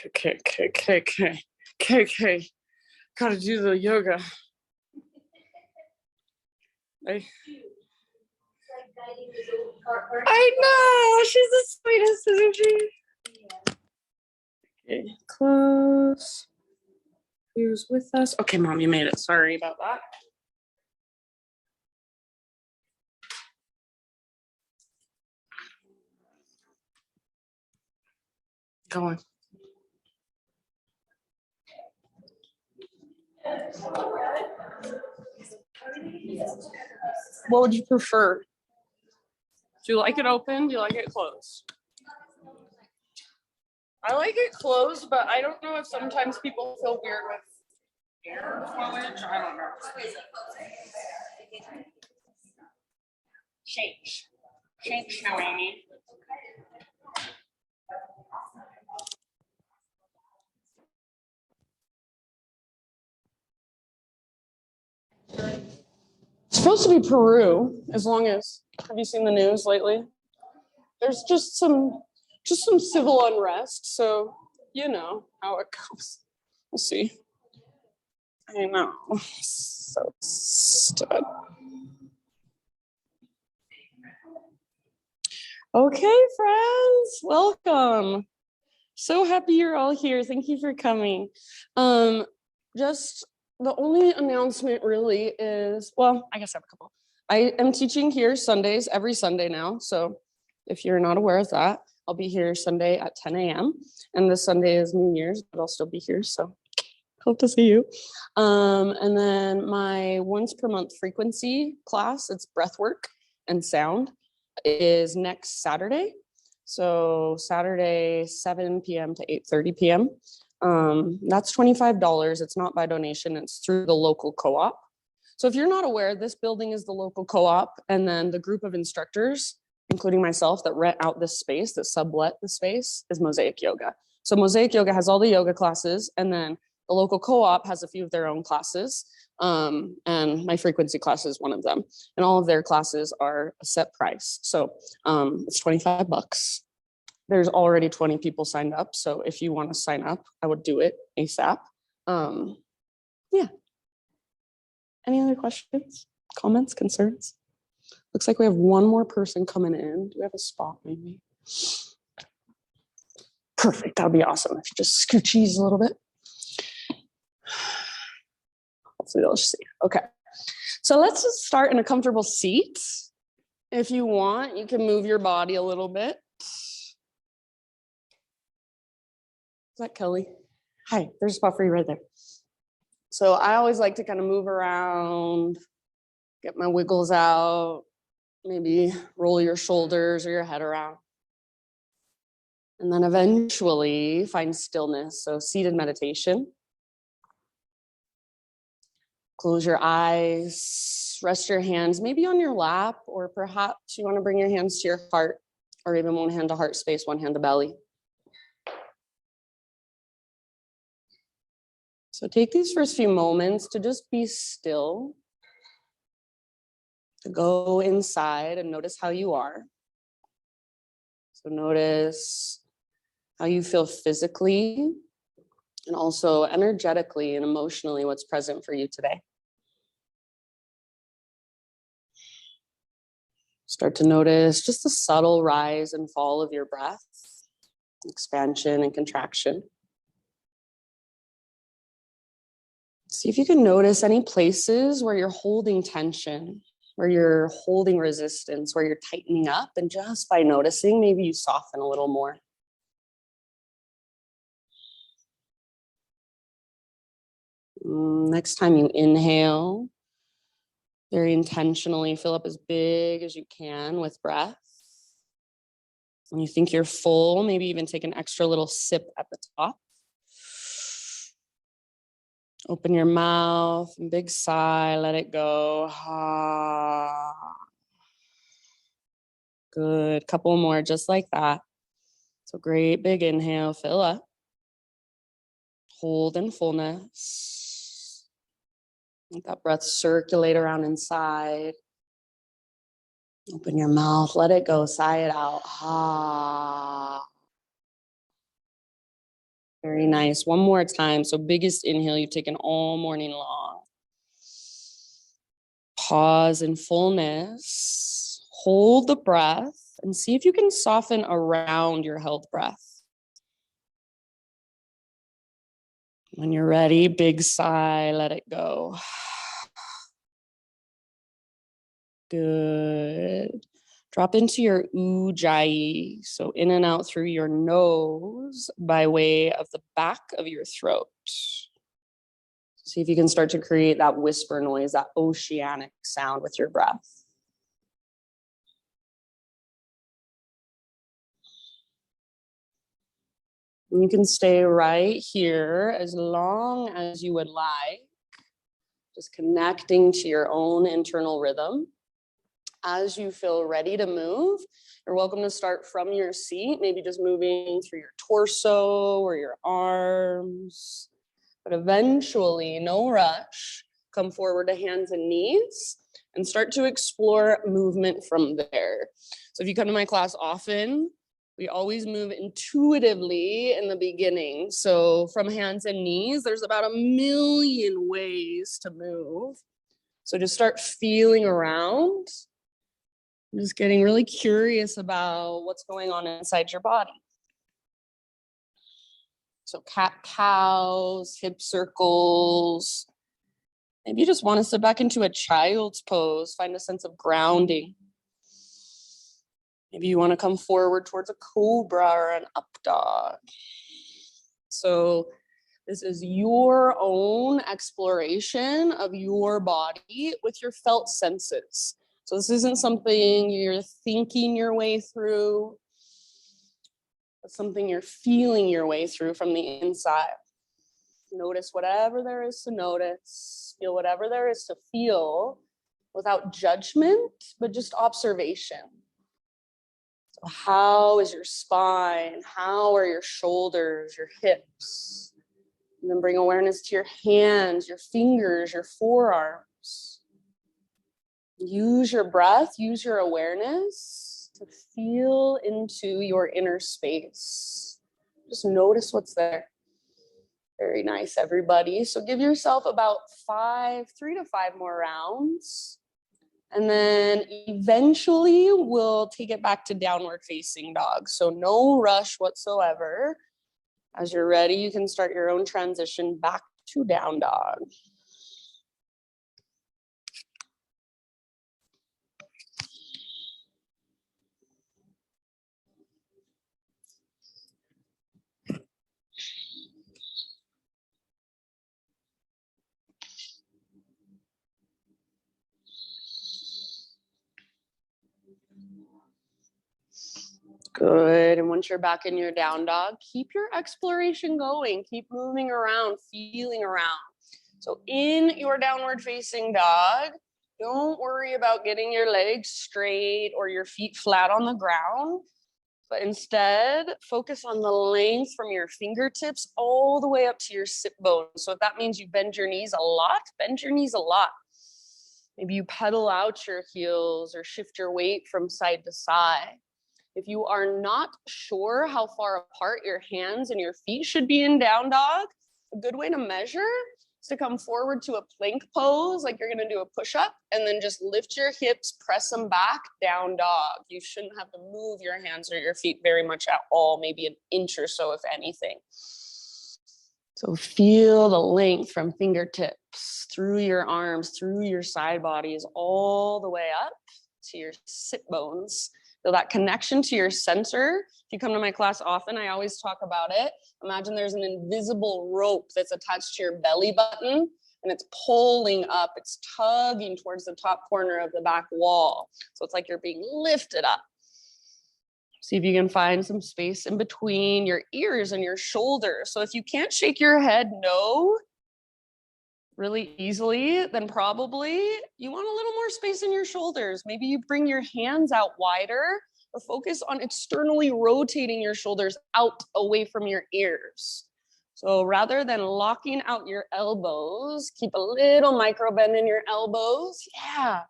Okay. Gotta do the yoga. I know, she's the sweetest, isn't she? Okay, close. Who's with us? Okay, Mom, you made it. Sorry about that. Go on. What would you prefer? Do you like it open? Do you like it closed? I like it closed, but I don't know if sometimes people feel weird with air flowage. I don't know. Change now, Amy. It's supposed to be Peru, as long as, have you seen the news lately? There's just some civil unrest, so you know how it goes. We'll see. I know. So stud. Okay, friends, welcome. So happy you're all here. Thank you for coming. Just the only announcement really is, well, I guess I have a couple. I am teaching here Sundays, every Sunday now. So if you're not aware of that, I'll be here Sunday at 10 a.m. And this Sunday is New Year's, but I'll still be here. So hope to see you. And then my once per month frequency class, it's breath work and sound, is next Saturday. So Saturday, 7 p.m. to 8:30 p.m. That's $25. It's not by donation. It's through the local co-op. So if you're not aware, this building is the local co-op, and then the group of instructors, including myself, that rent out this space, that sublet the space, is Mosaic Yoga. So Mosaic Yoga has all the yoga classes, and then the local co-op has a few of their own classes, and my frequency class is one of them. And all of their classes are a set price. So it's $25. There's already 20 people signed up. So if you want to sign up, I would do it ASAP. Yeah. Any other questions, comments, concerns? Looks like we have one more person coming in. Do we have a spot maybe? Perfect. That would be awesome if you just scoochies a little bit. Hopefully they'll see. Okay. So let's just start in a comfortable seat. If you want, you can move your body a little bit. Is that Kelly? Hi, there's a spot for you right there. So I always like to kind of move around, get my wiggles out, maybe roll your shoulders or your head around. And then eventually find stillness. So seated meditation. Close your eyes, rest your hands maybe on your lap, or perhaps you want to bring your hands to your heart, or even one hand to heart space, one hand to belly. So take these first few moments to just be still, to go inside and notice how you are. So notice how you feel physically and also energetically and emotionally what's present for you today. Start to notice just the subtle rise and fall of your breath, expansion and contraction. See if you can notice any places where you're holding tension, where you're holding resistance, where you're tightening up, and just by noticing, maybe you soften a little more. Next time you inhale, very intentionally fill up as big as you can with breath. When you think you're full, maybe even take an extra little sip at the top. Open your mouth and big sigh, let it go. Ah. Good, couple more just like that. So great big inhale, fill up. Hold in fullness. Let that breath circulate around inside. Open your mouth, let it go, sigh it out. Ah. Very nice. One more time. So biggest inhale you've taken all morning long. Pause in fullness. Hold the breath and see if you can soften around your held breath. When you're ready, big sigh, let it go. Good. Drop into your ujjayi. So in and out through your nose by way of the back of your throat. See if you can start to create that whisper noise, that oceanic sound with your breath. And you can stay right here as long as you would like, just connecting to your own internal rhythm. As you feel ready to move, you're welcome to start from your seat, maybe just moving through your torso or your arms. But eventually, no rush, come forward to hands and knees and start to explore movement from there. So if you come to my class often, we always move intuitively in the beginning. So from hands and knees, there's about 1 million ways to move. So just start feeling around. I'm just getting really curious about what's going on inside your body. So cat-cows, hip circles. Maybe you just want to sit back into a child's pose, find a sense of grounding. Maybe you want to come forward towards a cobra or an up dog. So this is your own exploration of your body with your felt senses. So this isn't something you're thinking your way through. It's something you're feeling your way through from the inside. Notice whatever there is to notice. Feel whatever there is to feel without judgment, but just observation. So how is your spine? How are your shoulders, your hips? And then bring awareness to your hands, your fingers, your forearms. Use your breath, use your awareness to feel into your inner space. Just notice what's there. Very nice, everybody. So give yourself about 3 to 5 more rounds. And then eventually we'll take it back to downward facing dog. So no rush whatsoever. As you're ready, you can start your own transition back to down dog. Good. And once you're back in your down dog, keep your exploration going. Keep moving around, feeling around. So in your downward facing dog, don't worry about getting your legs straight or your feet flat on the ground, but instead focus on the length from your fingertips all the way up to your sit bones. So if that means you bend your knees a lot, bend your knees a lot. Maybe you pedal out your heels or shift your weight from side to side. If you are not sure how far apart your hands and your feet should be in down dog, a good way to measure is to come forward to a plank pose, like you're gonna do a push-up, and then just lift your hips, press them back, down dog. You shouldn't have to move your hands or your feet very much at all, maybe an inch or so, if anything. So feel the length from fingertips, through your arms, through your side bodies, all the way up to your sit bones. So that connection to your center, if you come to my class often, I always talk about it. Imagine there's an invisible rope that's attached to your belly button and it's pulling up, it's tugging towards the top corner of the back wall. So it's like you're being lifted up. See if you can find some space in between your ears and your shoulders. So if you can't shake your head no really easily, then probably you want a little more space in your shoulders. Maybe you bring your hands out wider or focus on externally rotating your shoulders out away from your ears. So rather than locking out your elbows, keep a little micro bend in your elbows. Yeah.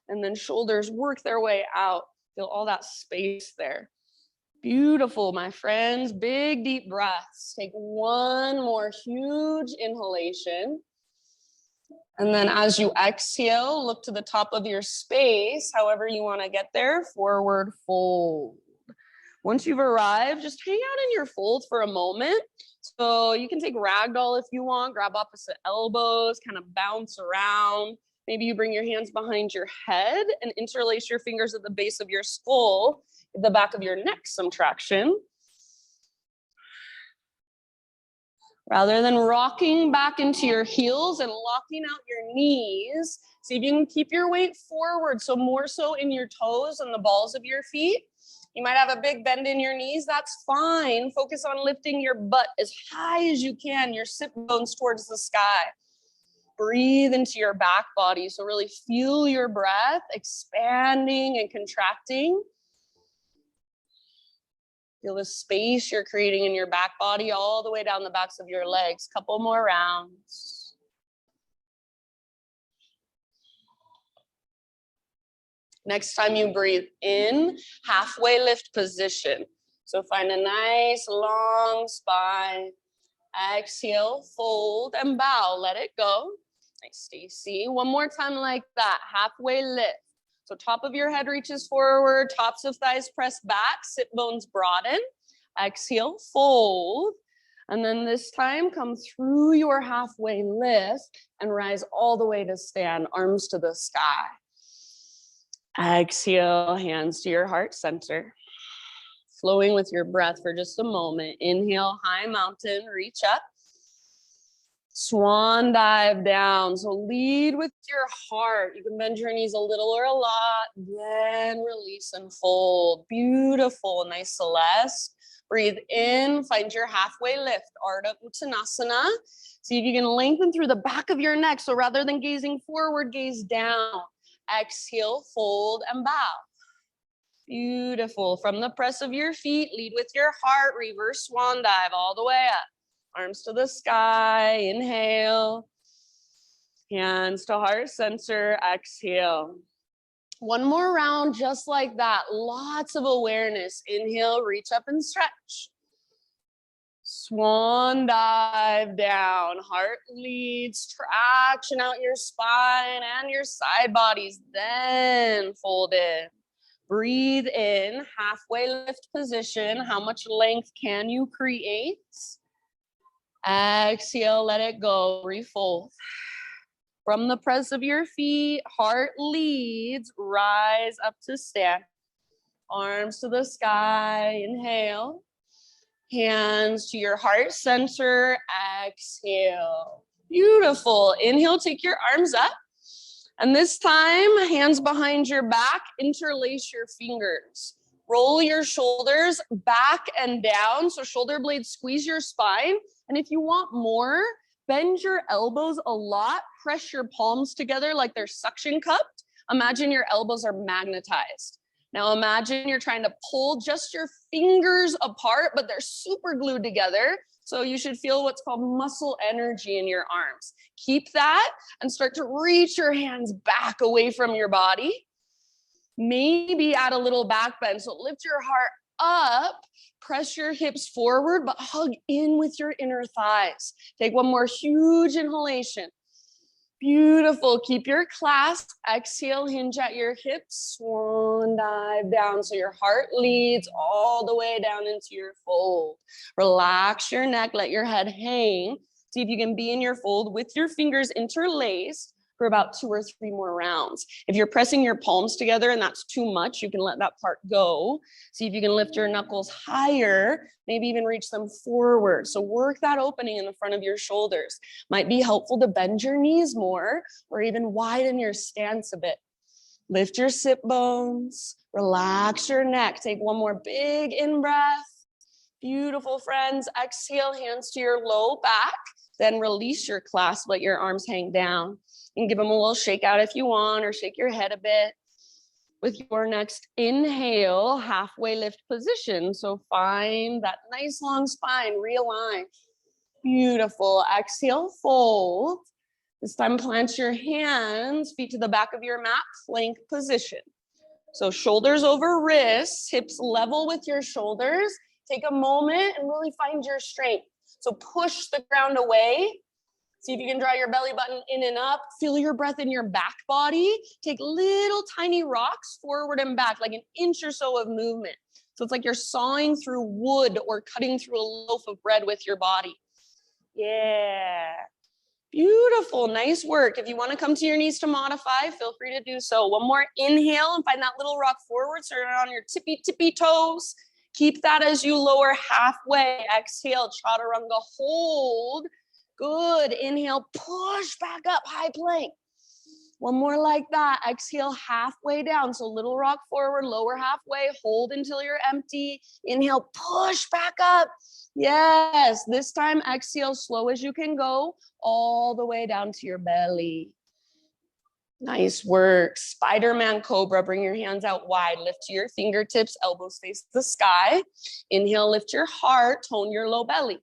And then shoulders work their way out. Feel all that space there. Beautiful, my friends. Big, deep breaths. Take one more huge inhalation. And then as you exhale, look to the top of your space, however you want to get there, forward fold. Once you've arrived, just hang out in your fold for a moment. So you can take ragdoll if you want, grab opposite elbows, kind of bounce around. Maybe you bring your hands behind your head and interlace your fingers at the base of your skull, at the back of your neck, some traction. Rather than rocking back into your heels and locking out your knees, see if you can keep your weight forward, so more so in your toes and the balls of your feet. You might have a big bend in your knees, that's fine. Focus on lifting your butt as high as you can, your sit bones towards the sky. Breathe into your back body, so really feel your breath expanding and contracting. Feel the space you're creating in your back body all the way down the backs of your legs. Couple more rounds. Next time you breathe in, halfway lift position. So find a nice long spine. Exhale, fold and bow. Let it go. Nice, Stacy. One more time like that. Halfway lift. So top of your head reaches forward, tops of thighs press back, sit bones broaden. Exhale, fold. And then this time, come through your halfway lift and rise all the way to stand, arms to the sky. Exhale, hands to your heart center. Flowing with your breath for just a moment. Inhale, high mountain, reach up. Swan dive down. So lead with your heart. You can bend your knees a little or a lot, then release and fold. Beautiful, nice Celeste. Breathe in, find your halfway lift, Ardha Uttanasana. See if you can lengthen through the back of your neck. So rather than gazing forward, gaze down. Exhale, fold and bow. Beautiful. From the press of your feet, lead with your heart, reverse swan dive all the way up. Arms to the sky, inhale. Hands to heart center, exhale. One more round just like that. Lots of awareness. Inhale, reach up and stretch. Swan dive down. Heart leads, traction out your spine and your side bodies. Then fold in. Breathe in, halfway lift position. How much length can you create? Exhale, let it go, refold. From the press of your feet, heart leads, rise up to stand. Arms to the sky, inhale. Hands to your heart center, exhale. Beautiful, inhale, take your arms up. And this time, hands behind your back, interlace your fingers. Roll your shoulders back and down, so shoulder blades squeeze your spine. And if you want more, bend your elbows a lot, press your palms together like they're suction cupped. Imagine your elbows are magnetized. Now imagine you're trying to pull just your fingers apart, but they're super glued together. So you should feel what's called muscle energy in your arms. Keep that and start to reach your hands back away from your body. Maybe add a little back bend. So lift your heart up, press your hips forward, but hug in with your inner thighs. Take one more huge inhalation. Beautiful. Keep your clasp. Exhale, hinge at your hips. Swan dive down. So your heart leads all the way down into your fold. Relax your neck. Let your head hang. See if you can be in your fold with your fingers interlaced for about 2 or 3 more rounds. If you're pressing your palms together and that's too much, you can let that part go. See if you can lift your knuckles higher, maybe even reach them forward. So work that opening in the front of your shoulders. Might be helpful to bend your knees more or even widen your stance a bit. Lift your sit bones, relax your neck. Take one more big in-breath. Beautiful, friends. Exhale, hands to your low back. Then release your clasp, let your arms hang down. And give them a little shake out if you want, or shake your head a bit. With your next inhale, halfway lift position. So find that nice long spine, realign. Beautiful. Exhale, fold. This time plant your hands, feet to the back of your mat, plank position. So shoulders over wrists, hips level with your shoulders. Take a moment and really find your strength. So push the ground away. See if you can draw your belly button in and up. Feel your breath in your back body. Take little tiny rocks forward and back, like an inch or so of movement. So it's like you're sawing through wood or cutting through a loaf of bread with your body. Yeah. Beautiful. Nice work. If you want to come to your knees to modify, feel free to do so. One more inhale and find that little rock forward. So you're on your tippy toes. Keep that as you lower halfway. Exhale, chaturanga, hold. Good. Inhale, push back up, high plank. One more like that. Exhale, halfway down. So little rock forward, lower halfway, hold until you're empty. Inhale, push back up. Yes. This time, exhale, slow as you can go, all the way down to your belly. Nice work. Spider-Man Cobra. Bring your hands out wide. Lift to your fingertips. Elbows face the sky. Inhale, lift your heart. Tone your low belly.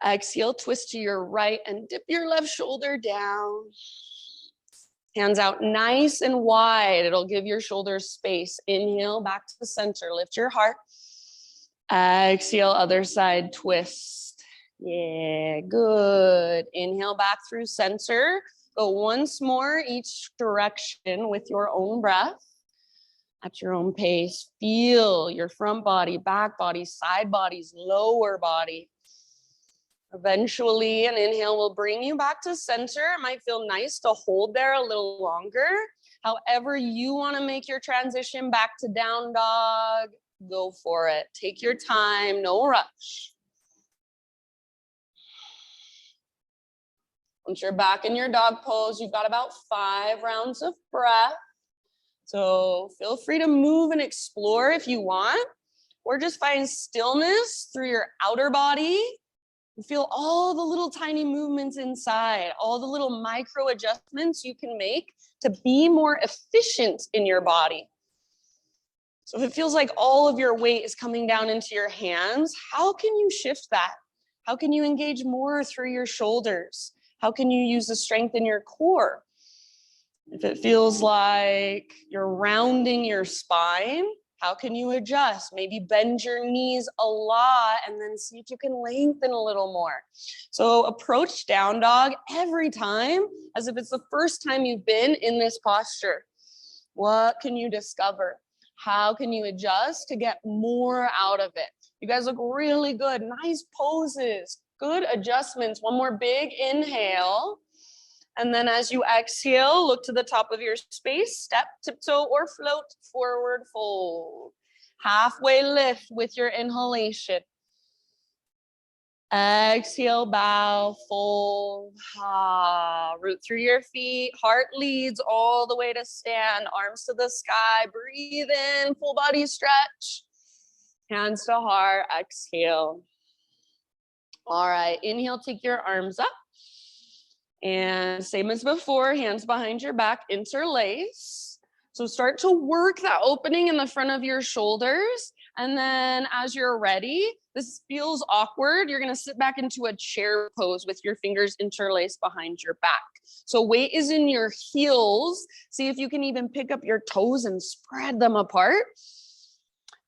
Exhale, twist to your right and dip your left shoulder down. Hands out nice and wide. It'll give your shoulders space. Inhale, back to the center. Lift your heart. Exhale, other side, twist. Yeah, good. Inhale, back through center. Go once more each direction with your own breath. At your own pace. Feel your front body, back body, side bodies, lower body. Eventually, an inhale will bring you back to center. It might feel nice to hold there a little longer. However you want to make your transition back to down dog, go for it. Take your time, no rush. Once you're back in your dog pose, you've got about 5 rounds of breath. So feel free to move and explore if you want, or just find stillness through your outer body. You feel all the little tiny movements inside, all the little micro adjustments you can make to be more efficient in your body. So if it feels like all of your weight is coming down into your hands, how can you shift that? How can you engage more through your shoulders? How can you use the strength in your core? If it feels like you're rounding your spine, how can you adjust? Maybe bend your knees a lot and then see if you can lengthen a little more. So approach down dog every time as if it's the first time you've been in this posture. What can you discover? How can you adjust to get more out of it? You guys look really good. Nice poses, good adjustments. One more big inhale. And then as you exhale, look to the top of your space, step, tiptoe, or float, forward fold. Halfway lift with your inhalation. Exhale, bow, fold. Root through your feet, heart leads all the way to stand, arms to the sky. Breathe in, full body stretch. Hands to heart, exhale. All right, inhale, take your arms up. And same as before, hands behind your back, interlace. So start to work that opening in the front of your shoulders. And then as you're ready, this feels awkward, you're gonna sit back into a chair pose with your fingers interlaced behind your back. So weight is in your heels. See if you can even pick up your toes and spread them apart.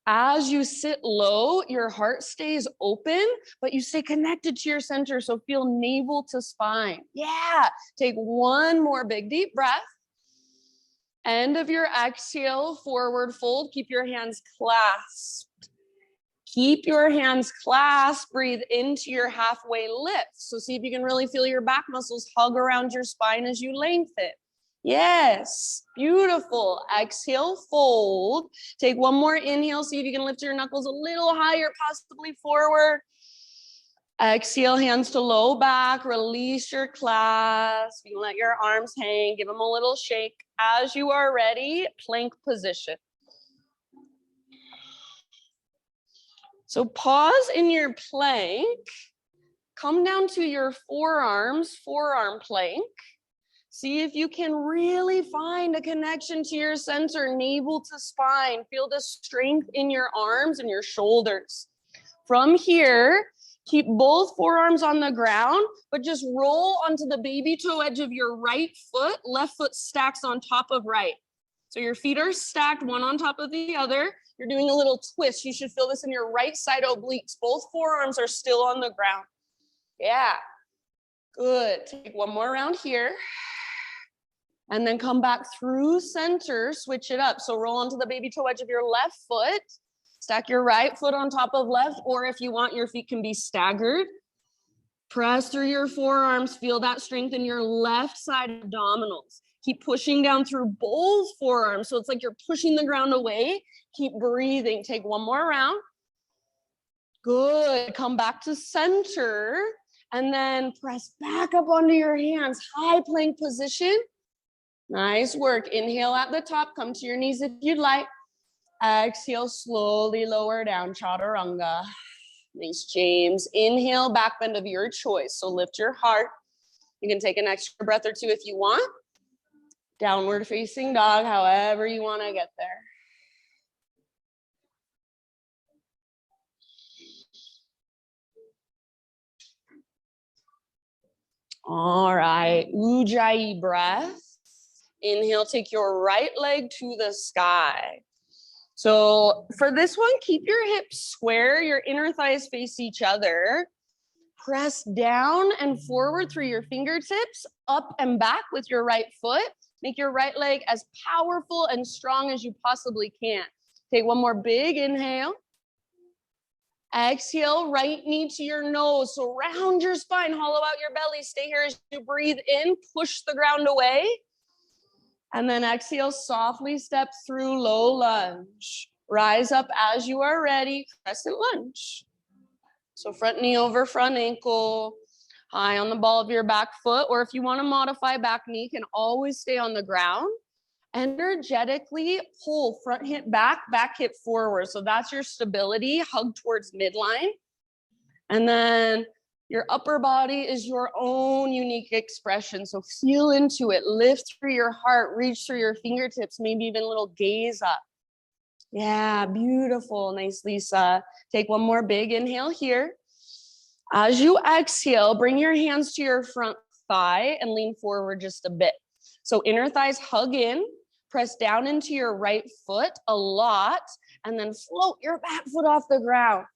As you sit low, your heart stays open, but you stay connected to your center. So feel navel to spine. Yeah. Take one more big deep breath. End of your exhale, forward fold. Keep your hands clasped. Keep your hands clasped. Breathe into your halfway lift. So see if you can really feel your back muscles hug around your spine as you lengthen. Yes, beautiful. Exhale, fold. Take one more inhale. See if you can lift your knuckles a little higher, possibly forward. Exhale, hands to low back. Release your clasp. You can let your arms hang. Give them a little shake. As you are ready, plank position. So pause in your plank. Come down to your forearms, forearm plank. See if you can really find a connection to your center, navel to spine. Feel the strength in your arms and your shoulders. From here, keep both forearms on the ground, but just roll onto the baby toe edge of your right foot. Left foot stacks on top of right. So your feet are stacked one on top of the other. You're doing a little twist. You should feel this in your right side obliques. Both forearms are still on the ground. Yeah, good. Take one more round here. And then come back through center, switch it up. So roll onto the baby toe edge of your left foot. Stack your right foot on top of left, or if you want, your feet can be staggered. Press through your forearms. Feel that strength in your left side abdominals. Keep pushing down through both forearms. So it's like you're pushing the ground away. Keep breathing. Take one more round. Good. Come back to center and then press back up onto your hands. High plank position. Nice work. Inhale at the top. Come to your knees if you'd like. Exhale, slowly lower down, chaturanga. Nice, James. Inhale, back bend of your choice. So lift your heart. You can take an extra breath or two if you want. Downward facing dog, however you want to get there. All right, Ujjayi breath. Inhale, take your right leg to the sky. So for this one, keep your hips square, your inner thighs face each other. Press down and forward through your fingertips, up and back with your right foot. Make your right leg as powerful and strong as you possibly can. Take one more big inhale. Exhale, right knee to your nose. So round your spine, hollow out your belly. Stay here as you breathe in, push the ground away. And then exhale, softly step through low lunge. Rise up as you are ready, crescent lunge. So front knee over front ankle, high on the ball of your back foot, or if you want to modify back knee, can always stay on the ground. Energetically pull front hip back, back hip forward. So that's your stability, hug towards midline. And then your upper body is your own unique expression. So feel into it, lift through your heart, reach through your fingertips, maybe even a little gaze up. Yeah, beautiful. Nice, Lisa. Take one more big inhale here. As you exhale, bring your hands to your front thigh and lean forward just a bit. So inner thighs hug in, press down into your right foot a lot, and then float your back foot off the ground.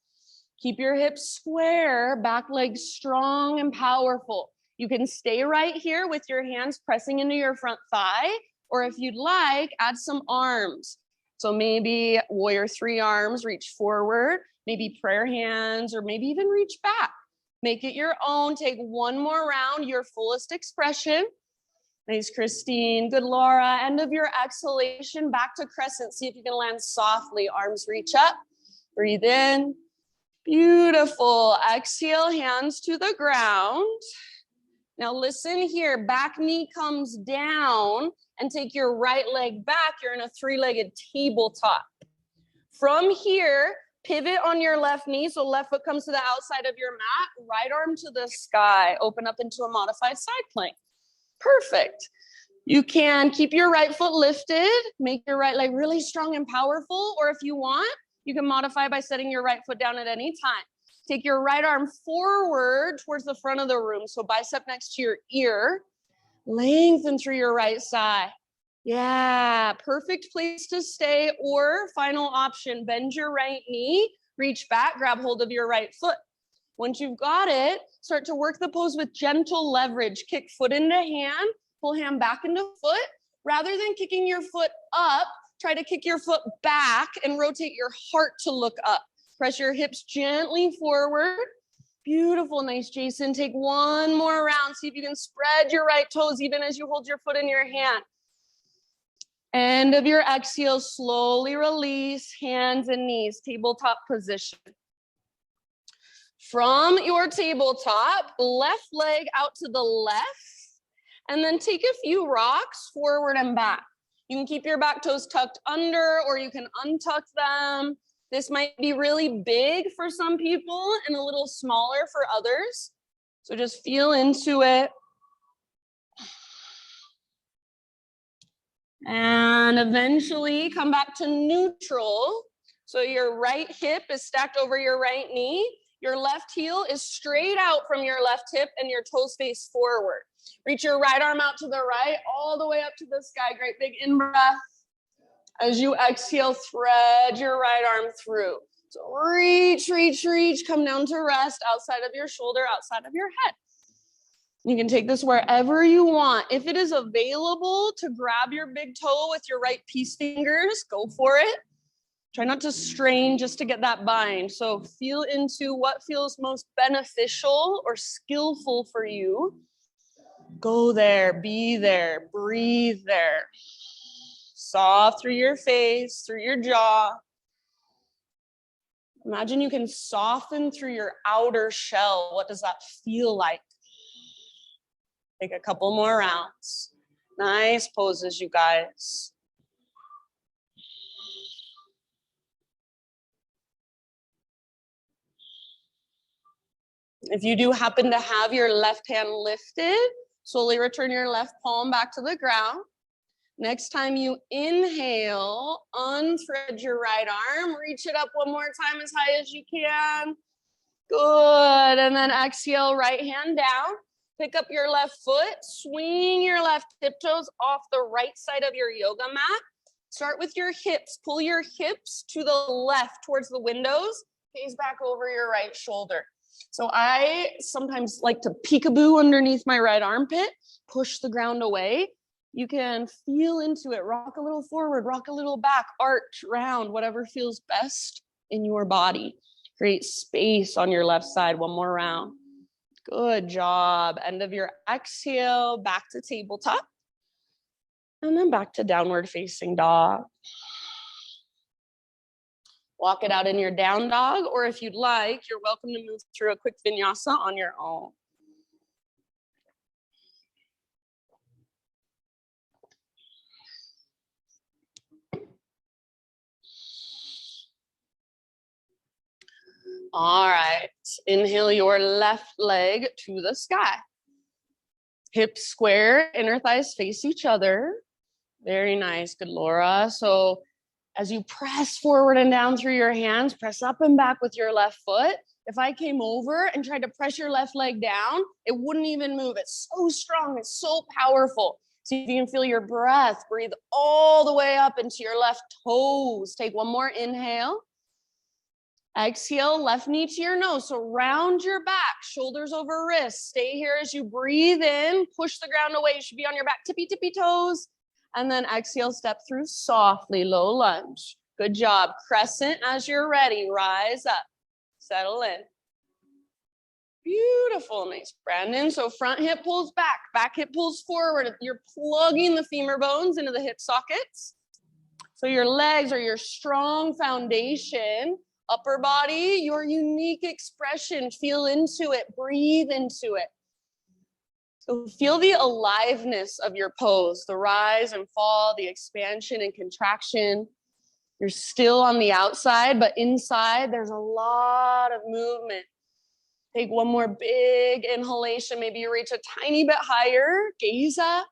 Keep your hips square, back leg strong and powerful. You can stay right here with your hands pressing into your front thigh, or if you'd like, add some arms. So maybe warrior three arms, reach forward, maybe prayer hands, or maybe even reach back. Make it your own. Take one more round, your fullest expression. Nice, Christine. Good, Laura. End of your exhalation, back to crescent. See if you can land softly. Arms reach up. Breathe in. Beautiful. Exhale, hands to the ground. Now listen here. Back knee comes down and take your right leg back. You're in a three-legged tabletop. From here, pivot on your left knee. So left foot comes to the outside of your mat. Right arm to the sky. Open up into a modified side plank. Perfect. You can keep your right foot lifted. Make your right leg really strong and powerful. Or if you want, you can modify by setting your right foot down at any time. Take your right arm forward towards the front of the room. So bicep next to your ear. Lengthen through your right side. Yeah, perfect place to stay. Or final option, bend your right knee, reach back, grab hold of your right foot. Once you've got it, start to work the pose with gentle leverage. Kick foot into hand, pull hand back into foot. Rather than kicking your foot up, try to kick your foot back and rotate your heart to look up. Press your hips gently forward. Beautiful, nice, Jason. Take one more round. See if you can spread your right toes even as you hold your foot in your hand. End of your exhale, slowly release, hands and knees, tabletop position. From your tabletop, left leg out to the left, and then take a few rocks forward and back. You can keep your back toes tucked under, or you can untuck them. This might be really big for some people and a little smaller for others. So just feel into it. And eventually come back to neutral. So your right hip is stacked over your right knee. Your left heel is straight out from your left hip and your toes face forward. Reach your right arm out to the right, all the way up to the sky. Great big in-breath. As you exhale, thread your right arm through. So reach, reach, reach, come down to rest outside of your shoulder, outside of your head. You can take this wherever you want. If it is available to grab your big toe with your right peace fingers, go for it. Try not to strain just to get that bind. So feel into what feels most beneficial or skillful for you. Go there, be there, breathe there. Soft through your face, through your jaw. Imagine you can soften through your outer shell. What does that feel like? Take a couple more rounds. Nice poses, you guys. If you do happen to have your left hand lifted, slowly return your left palm back to the ground. Next time you inhale, unthread your right arm, reach it up one more time as high as you can. Good, and then exhale, right hand down. Pick up your left foot, swing your left tiptoes off the right side of your yoga mat. Start with your hips, pull your hips to the left towards the windows, gaze back over your right shoulder. So I sometimes like to peekaboo underneath my right armpit, push the ground away. You can feel into it, rock a little forward, rock a little back, arch, round, whatever feels best in your body. Create space on your left side, one more round. Good job. End of your exhale, back to tabletop. And then back to downward facing dog. Walk it out in your down dog, or if you'd like, you're welcome to move through a quick vinyasa on your own. All right, inhale your left leg to the sky. Hips square, inner thighs face each other. Very nice, good, Laura. So as you press forward and down through your hands, press up and back with your left foot. If I came over and tried to press your left leg down, it wouldn't even move. It's so strong, it's so powerful. See if you can feel your breath. Breathe all the way up into your left toes. Take one more inhale. Exhale, left knee to your nose. So round your back, shoulders over wrists. Stay here as you breathe in. Push the ground away. You should be on your back, tippy, tippy toes. And then exhale, step through softly, low lunge. Good job. Crescent as you're ready. Rise up. Settle in. Beautiful. Nice, Brandon. So front hip pulls back hip pulls forward. You're plugging the femur bones into the hip sockets. So your legs are your strong foundation. Upper body, your unique expression. Feel into it. Breathe into it. So feel the aliveness of your pose, the rise and fall, the expansion and contraction. You're still on the outside, but inside there's a lot of movement. Take one more big inhalation. Maybe you reach a tiny bit higher. Gaze up.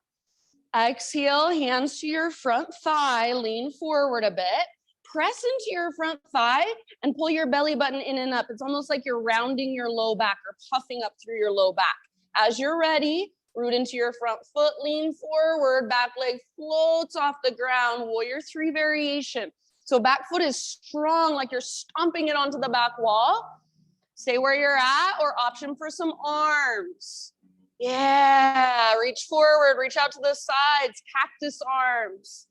Exhale, hands to your front thigh. Lean forward a bit. Press into your front thigh and pull your belly button in and up. It's almost like you're rounding your low back or puffing up through your low back. As you're ready, root into your front foot, lean forward, back leg floats off the ground, warrior 3 variation. So back foot is strong, like you're stomping it onto the back wall. Stay where you're at, or option for some arms. Yeah, reach forward, reach out to the sides, cactus arms.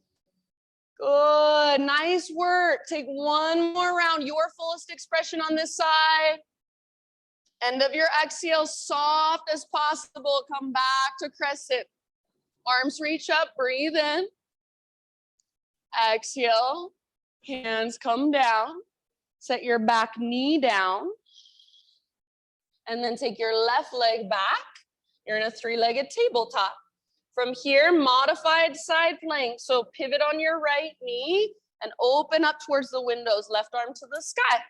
Good, nice work. Take one more round, your fullest expression on this side. End of your exhale, soft as possible. Come back to crescent. Arms reach up, breathe in. Exhale, hands come down. Set your back knee down. And then take your left leg back. You're in a 3-legged tabletop. From here, modified side plank. So pivot on your right knee and open up towards the windows. Left arm to the sky.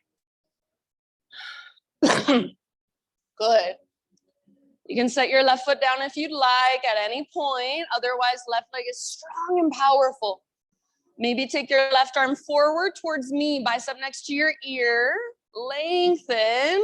Good. You can set your left foot down if you'd like at any point. Otherwise, left leg is strong and powerful. Maybe take your left arm forward towards me, bicep next to your ear. Lengthen.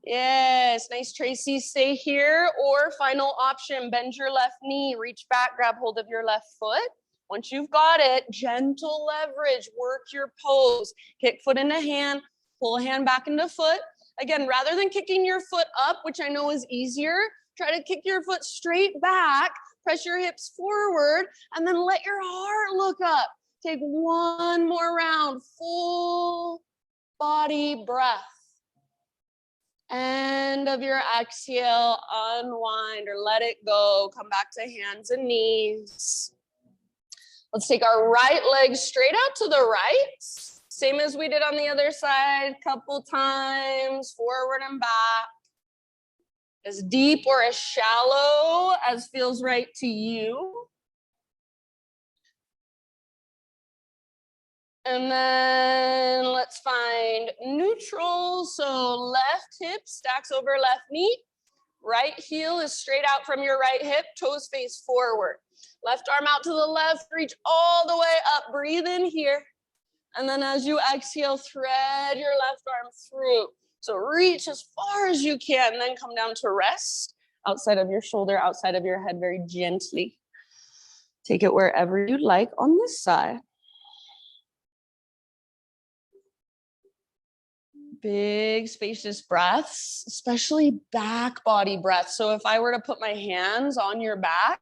Yes, nice, Tracy. Stay here. Or final option, bend your left knee, reach back, grab hold of your left foot. Once you've got it, gentle leverage, work your pose. Kick foot into hand, pull hand back into foot. Again, rather than kicking your foot up, which I know is easier, try to kick your foot straight back, press your hips forward, and then let your heart look up. Take one more round, full body breath. End of your exhale, unwind or let it go. Come back to hands and knees. Let's take our right leg straight out to the right. Same as we did on the other side, couple times, forward and back. As deep or as shallow as feels right to you. And then let's find neutral. So left hip stacks over left knee. Right heel is straight out from your right hip, toes face forward. Left arm out to the left, reach all the way up, breathe in here. And then as you exhale, thread your left arm through. So reach as far as you can, and then come down to rest outside of your shoulder, outside of your head, very gently. Take it wherever you'd like on this side. Big spacious breaths, especially back body breaths. So if I were to put my hands on your back,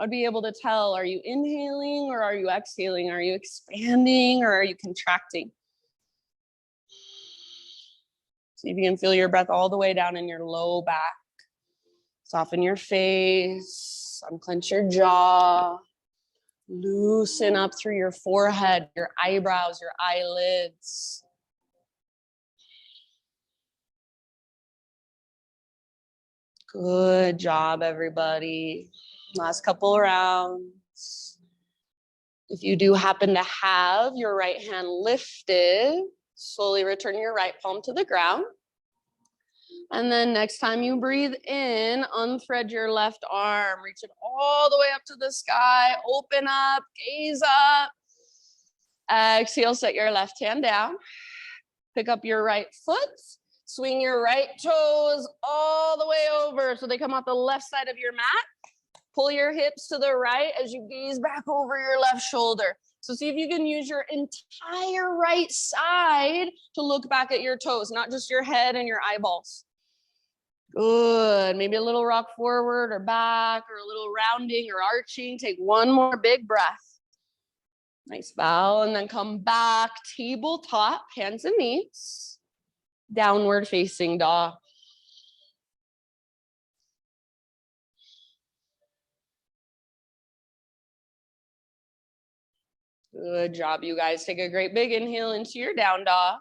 I'd be able to tell, are you inhaling or are you exhaling? Are you expanding or are you contracting? See if you can feel your breath all the way down in your low back. Soften your face, unclench your jaw, loosen up through your forehead, your eyebrows, your eyelids. Good job, everybody. Last couple rounds. If you do happen to have your right hand lifted, slowly return your right palm to the ground. And then next time you breathe in, unthread your left arm. Reach it all the way up to the sky. Open up, gaze up. Exhale, set your left hand down. Pick up your right foot. Swing your right toes all the way over so they come out the left side of your mat. Pull your hips to the right as you gaze back over your left shoulder. So see if you can use your entire right side to look back at your toes, not just your head and your eyeballs. Good. Maybe a little rock forward or back or a little rounding or arching. Take one more big breath. Nice bow and then come back, tabletop, hands and knees. Downward facing dog. Good job, you guys. Take a great big inhale into your down dog.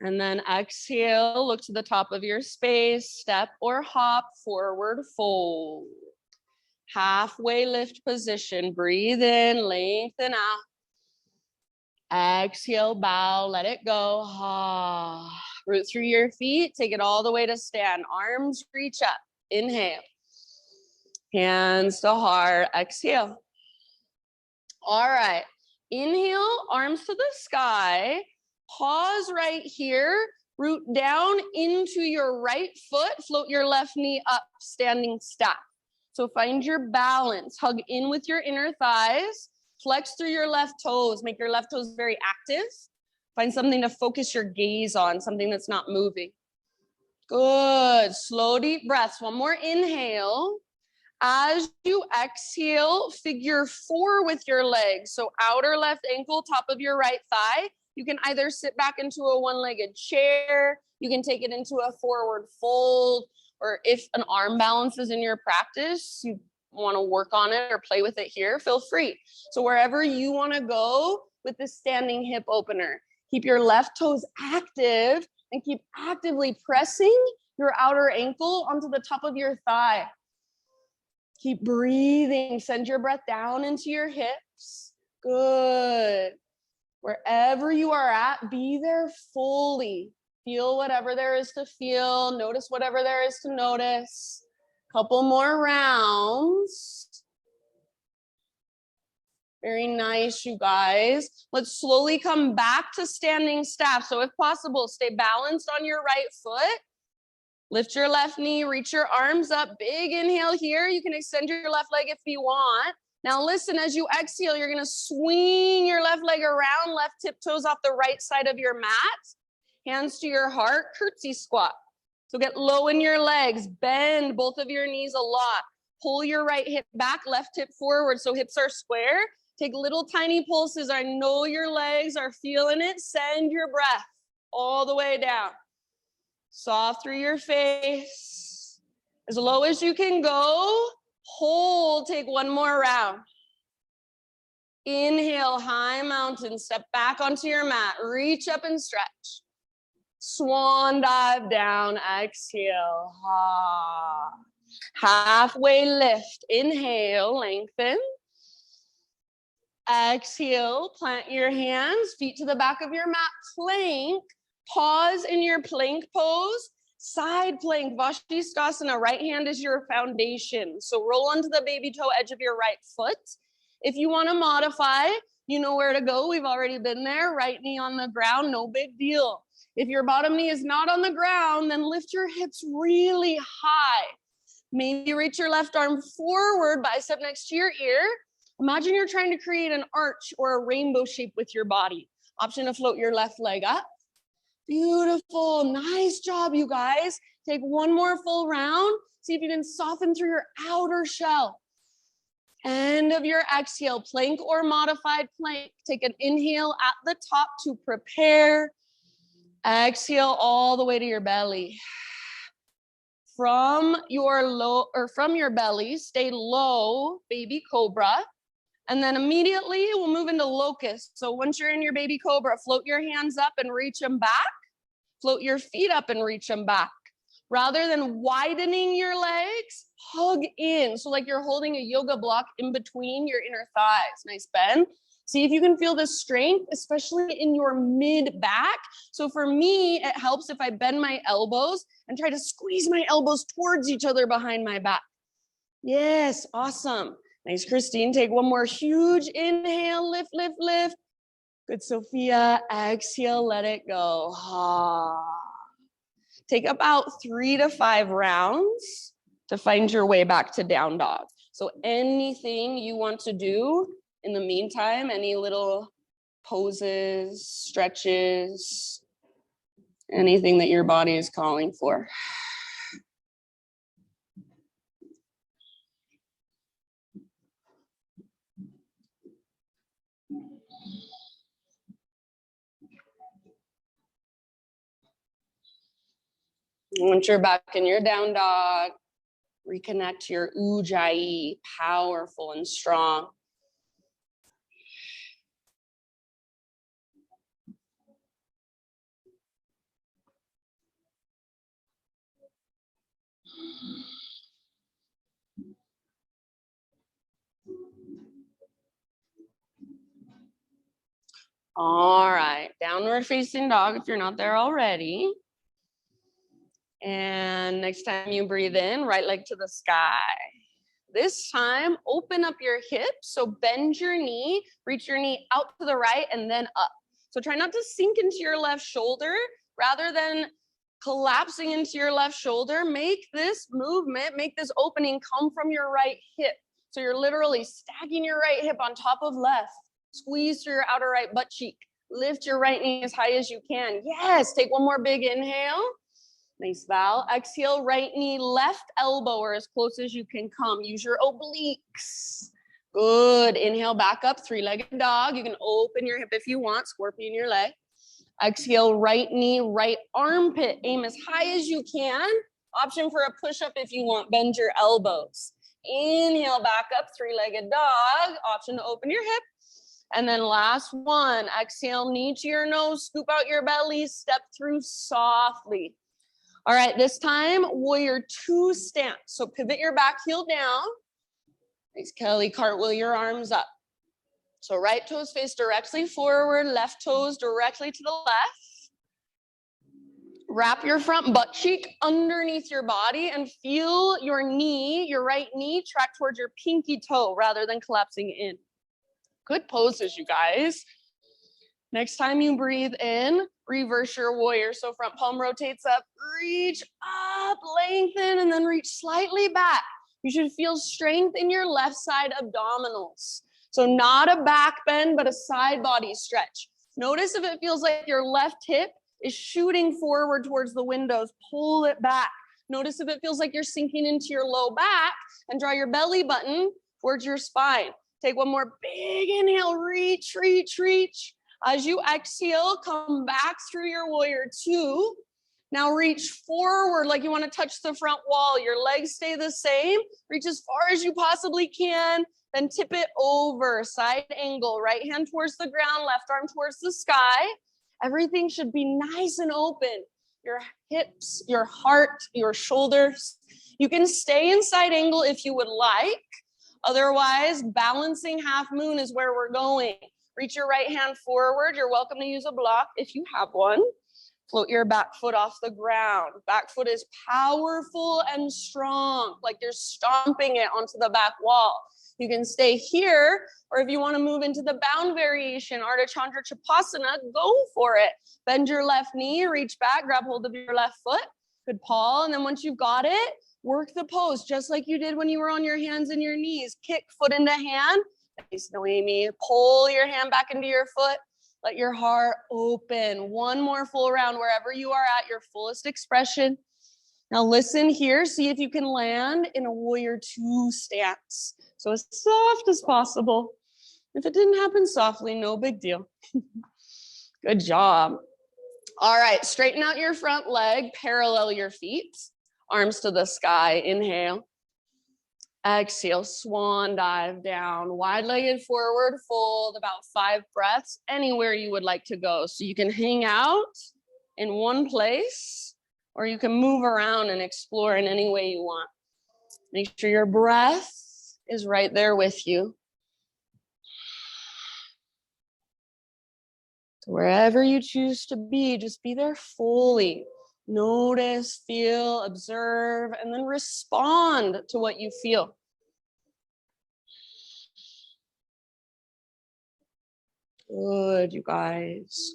And then exhale, look to the top of your space, step or hop, forward fold. Halfway lift position, breathe in, lengthen out. Exhale, bow, let it go. Root through your feet, take it all the way to stand. Arms reach up, inhale. Hands to heart, exhale. All right, inhale, arms to the sky. Pause right here, root down into your right foot, float your left knee up, standing stack. So find your balance, hug in with your inner thighs. Flex through your left toes. Make your left toes very active. Find something to focus your gaze on, something that's not moving. Good. Slow, deep breaths. One more inhale. As you exhale, figure 4 with your legs. So outer left ankle, top of your right thigh. You can either sit back into a one-legged chair. You can take it into a forward fold. Or if an arm balance is in your practice, you want to work on it or play with it here, feel free. So wherever you want to go with the standing hip opener, keep your left toes active and keep actively pressing your outer ankle onto the top of your thigh. Keep breathing. Send your breath down into your hips. Good. Wherever you are at, be there fully. Feel whatever there is to feel. Notice whatever there is to notice. Couple more rounds. Very nice, you guys. Let's slowly come back to standing staff. So if possible, stay balanced on your right foot. Lift your left knee, reach your arms up. Big inhale here. You can extend your left leg if you want. Now listen, as you exhale, you're gonna swing your left leg around, left tiptoes off the right side of your mat, hands to your heart, curtsy squat. So get low in your legs, bend both of your knees a lot. Pull your right hip back, left hip forward so hips are square. Take little tiny pulses. I know your legs are feeling it. Send your breath all the way down. Soft through your face. As low as you can go. Hold, take one more round. Inhale, high mountain. Step back onto your mat. Reach up and stretch. Swan dive down. Exhale. Ha. Halfway lift. Inhale, lengthen. Exhale, plant your hands, feet to the back of your mat, plank. Pause in your plank pose. Side plank, Vashisthasana. Right hand is your foundation. So roll onto the baby toe edge of your right foot. If you want to modify, you know where to go. We've already been there. Right knee on the ground, no big deal. If your bottom knee is not on the ground, then lift your hips really high. Maybe reach your left arm forward, bicep next to your ear. Imagine you're trying to create an arch or a rainbow shape with your body. Option to float your left leg up. Beautiful. Nice job, you guys. Take one more full round. See if you can soften through your outer shell. End of your exhale, plank or modified plank. Take an inhale at the top to prepare. Exhale all the way to your belly. From your belly, stay low, baby cobra. And then immediately we'll move into locust. So once you're in your baby cobra, float your hands up and reach them back. Float your feet up and reach them back. Rather than widening your legs, hug in. So like you're holding a yoga block in between your inner thighs. Nice bend. See if you can feel the strength, especially in your mid back. So for me, it helps if I bend my elbows and try to squeeze my elbows towards each other behind my back. Yes, awesome. Nice, Christine. Take one more huge inhale, lift, lift, lift. Good, Sophia. Exhale, let it go. Take about 3 to 5 rounds to find your way back to down dog. So anything you want to do in the meantime, any little poses, stretches, anything that your body is calling for. Once you're back in your down dog, reconnect to your ujjayi, powerful and strong. All right, downward facing dog if you're not there already. And next time you breathe in, right leg to the sky. This time, open up your hips. So bend your knee, reach your knee out to the right and then up. So try not to sink into your left shoulder. Rather than collapsing into your left shoulder, make this movement, make this opening come from your right hip. So you're literally stacking your right hip on top of left. Squeeze through your outer right butt cheek. Lift your right knee as high as you can. Yes, take one more big inhale. Nice, Val. Exhale, right knee, left elbow, or as close as you can come. Use your obliques. Good. Inhale, back up, 3-legged dog. You can open your hip if you want, scorpion your leg. Exhale, right knee, right armpit. Aim as high as you can. Option for a push-up if you want. Bend your elbows. Inhale, back up, 3-legged dog. Option to open your hip. And then last one. Exhale, knee to your nose. Scoop out your belly. Step through softly. All right, this time, warrior 2 stance. So pivot your back heel down. Nice, Kelly, cartwheel your arms up. So right toes face directly forward, left toes directly to the left. Wrap your front butt cheek underneath your body and feel your knee, your right knee, track towards your pinky toe rather than collapsing in. Good poses, you guys. Next time you breathe in, reverse your warrior. So front palm rotates up, reach up, lengthen, and then reach slightly back. You should feel strength in your left side abdominals. So not a back bend, but a side body stretch. Notice if it feels like your left hip is shooting forward towards the windows. Pull it back. Notice if it feels like you're sinking into your low back, and draw your belly button towards your spine. Take one more big inhale, reach, reach, reach. As you exhale, come back through your warrior two. Now reach forward like you want to touch the front wall. Your legs stay the same. Reach as far as you possibly can. Then tip it over, side angle, right hand towards the ground, left arm towards the sky. Everything should be nice and open. Your hips, your heart, your shoulders. You can stay in side angle if you would like. Otherwise, balancing half moon is where we're going. Reach your right hand forward. You're welcome to use a block if you have one. Float your back foot off the ground. Back foot is powerful and strong, like you're stomping it onto the back wall. You can stay here, or if you want to move into the bound variation, Ardha Chandra Chapasana, go for it. Bend your left knee, reach back, grab hold of your left foot. Good paw. And then once you've got it, work the pose just like you did when you were on your hands and your knees. Kick foot into hand. Nice, Noemi. Pull your hand back into your foot. Let your heart open. One more full round wherever you are at your fullest expression. Now listen here. See if you can land in a warrior two stance. So as soft as possible. If it didn't happen softly, no big deal. Good job. All right, straighten out your front leg, parallel your feet, arms to the sky. Inhale. Exhale, swan dive down, wide-legged forward fold, about 5 breaths, anywhere you would like to go. So you can hang out in one place, or you can move around and explore in any way you want. Make sure your breath is right there with you. So wherever you choose to be, just be there fully. Notice, feel, observe, and then respond to what you feel. Good, you guys.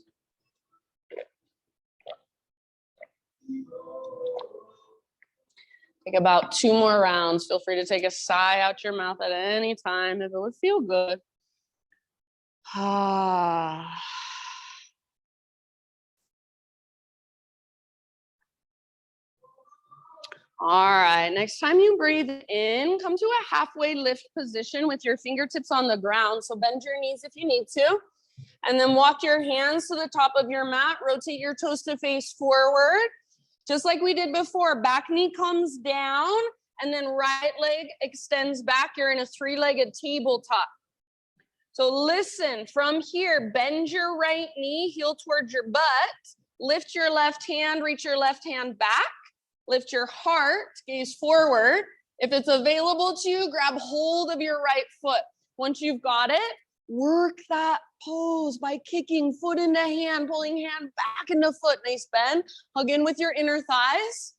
Take about 2 more rounds. Feel free to take a sigh out your mouth at any time if it would feel good. Ah. All right, next time you breathe in, come to a halfway lift position with your fingertips on the ground. So bend your knees if you need to. And then walk your hands to the top of your mat. Rotate your toes to face forward. Just like we did before, back knee comes down and then right leg extends back. You're in a 3-legged tabletop. So listen, from here, bend your right knee, heel towards your butt. Lift your left hand, reach your left hand back. Lift your heart, gaze forward. If it's available to you, grab hold of your right foot. Once you've got it, work that pose by kicking foot into hand, pulling hand back into foot. Nice bend. Hug in with your inner thighs.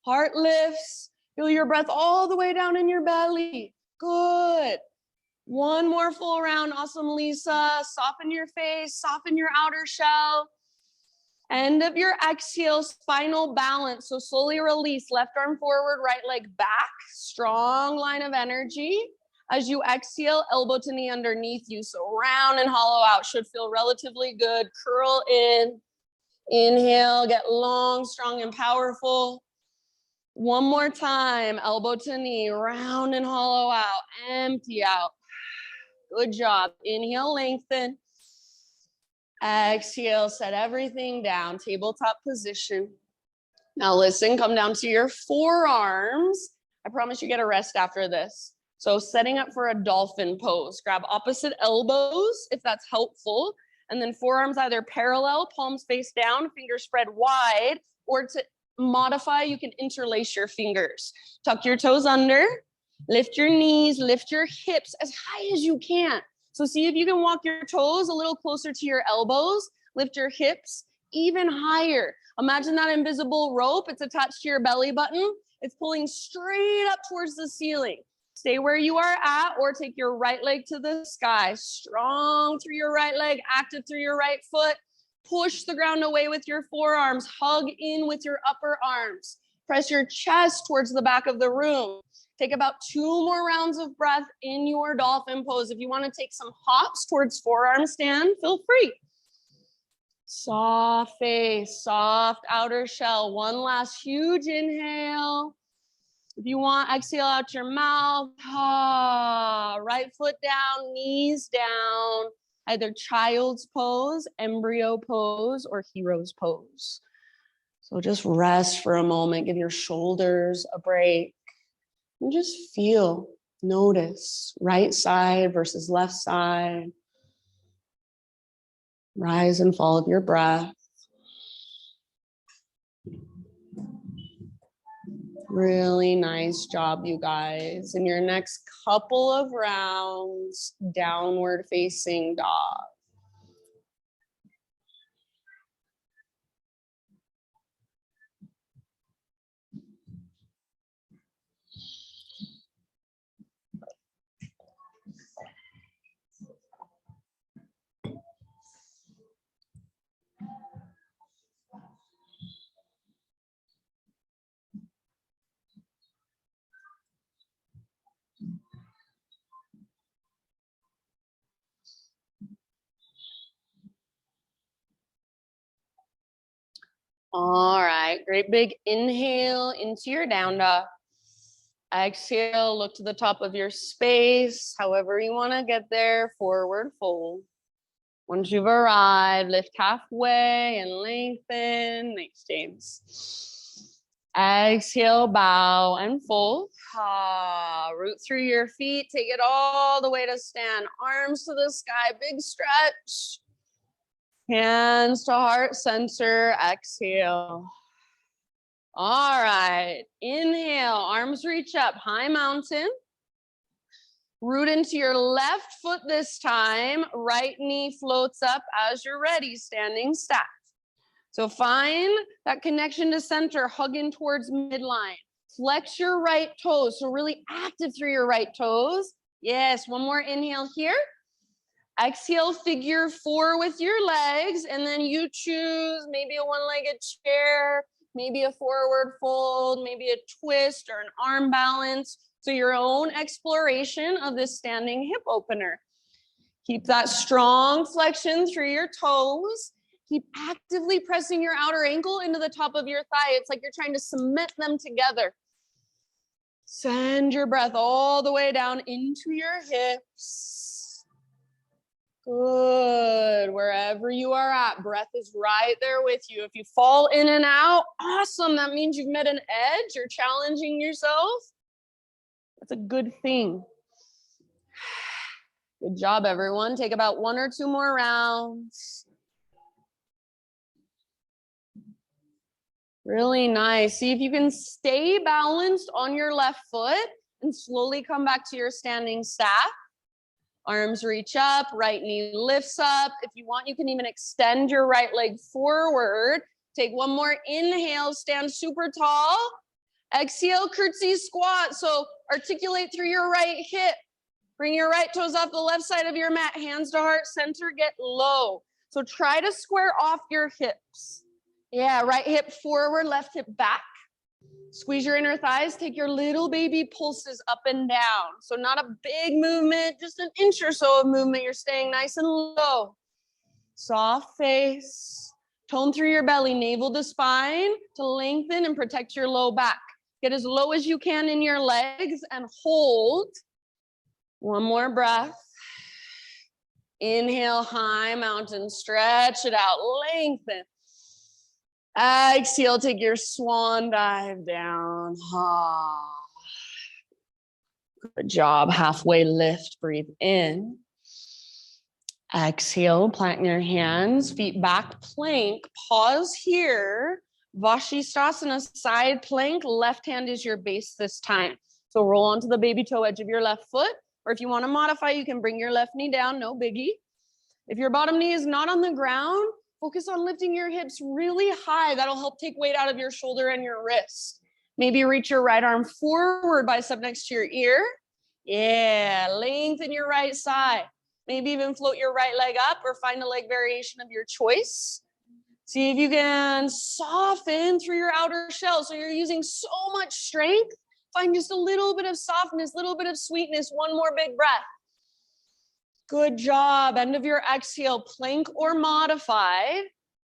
Heart lifts. Feel your breath all the way down in your belly. Good. One more full round. Awesome, Lisa. Soften your face. Soften your outer shell. End of your exhale, spinal balance. So slowly release, left arm forward, right leg back. Strong line of energy. As you exhale, elbow to knee underneath you. So round and hollow out should feel relatively good. Curl in. Inhale, get long, strong, and powerful. One more time, elbow to knee, round and hollow out. Empty out. Good job. Inhale, lengthen. Exhale, set everything down, tabletop position. Now listen, come down to your forearms. I promise you get a rest after this. So setting up for a dolphin pose. Grab opposite elbows if that's helpful. And then forearms either parallel, palms face down, fingers spread wide, or to modify, you can interlace your fingers. Tuck your toes under, lift your knees, lift your hips as high as you can. So see if you can walk your toes a little closer to your elbows, lift your hips even higher. Imagine that invisible rope, it's attached to your belly button. It's pulling straight up towards the ceiling. Stay where you are at or take your right leg to the sky. Strong through your right leg, active through your right foot. Push the ground away with your forearms. Hug in with your upper arms. Press your chest towards the back of the room. Take about 2 more rounds of breath in your dolphin pose. If you want to take some hops towards forearm stand, feel free. Soft face, soft outer shell. One last huge inhale. If you want, exhale out your mouth. Right foot down, knees down. Either child's pose, embryo pose, or hero's pose. So just rest for a moment. Give your shoulders a break. And just feel, notice, right side versus left side. Rise and fall of your breath. Really nice job, you guys. In your next couple of rounds, downward facing dog. All right, great big inhale into your down dog. Exhale, look to the top of your space, however you want to get there, forward fold. Once you've arrived, lift halfway and lengthen. Thanks, James. Exhale, bow and fold. Root through your feet, take it all the way to stand. Arms to the sky, big stretch. Hands to heart center, exhale. All right, inhale, arms reach up, high mountain. Root into your left foot this time. Right knee floats up as you're ready, standing stack. So find that connection to center, hug in towards midline. Flex your right toes, so really active through your right toes. Yes, one more inhale here. Exhale, figure 4 with your legs, and then you choose maybe a one-legged chair, maybe a forward fold, maybe a twist or an arm balance. So your own exploration of this standing hip opener. Keep that strong flexion through your toes. Keep actively pressing your outer ankle into the top of your thigh. It's like you're trying to cement them together. Send your breath all the way down into your hips. Good. Wherever you are at, breath is right there with you. If you fall in and out, awesome. That means you've met an edge. You're challenging yourself. That's a good thing. Good job, everyone. Take about 1 or 2 more rounds. Really nice. See if you can stay balanced on your left foot and slowly come back to your standing stack. Arms reach up, right knee lifts up. If you want, you can even extend your right leg forward. Take 1 more inhale, stand super tall. Exhale, curtsy squat. So articulate through your right hip. Bring your right toes off the left side of your mat. Hands to heart center, get low. So try to square off your hips. Yeah, right hip forward, left hip back. Squeeze your inner thighs. Take your little baby pulses up and down. So not a big movement, just an inch or so of movement. You're staying nice and low. Soft face. Tone through your belly, navel to spine to lengthen and protect your low back. Get as low as you can in your legs and hold. 1 more breath. Inhale, high mountain, stretch it out, lengthen. Exhale, take your swan dive down. Good job, halfway lift, breathe in. Exhale, plant your hands, feet back, plank, pause here. Vashisthasana, side plank, left hand is your base this time. So roll onto the baby toe edge of your left foot, or if you want to modify, you can bring your left knee down, no biggie. If your bottom knee is not on the ground, focus on lifting your hips really high. That'll help take weight out of your shoulder and your wrist. Maybe reach your right arm forward, bicep next to your ear. Yeah, lengthen your right side. Maybe even float your right leg up or find a leg variation of your choice. See if you can soften through your outer shell. So you're using so much strength Find just a little bit of softness, little bit of sweetness. One more big breath. Good job. End of your exhale, plank or modified.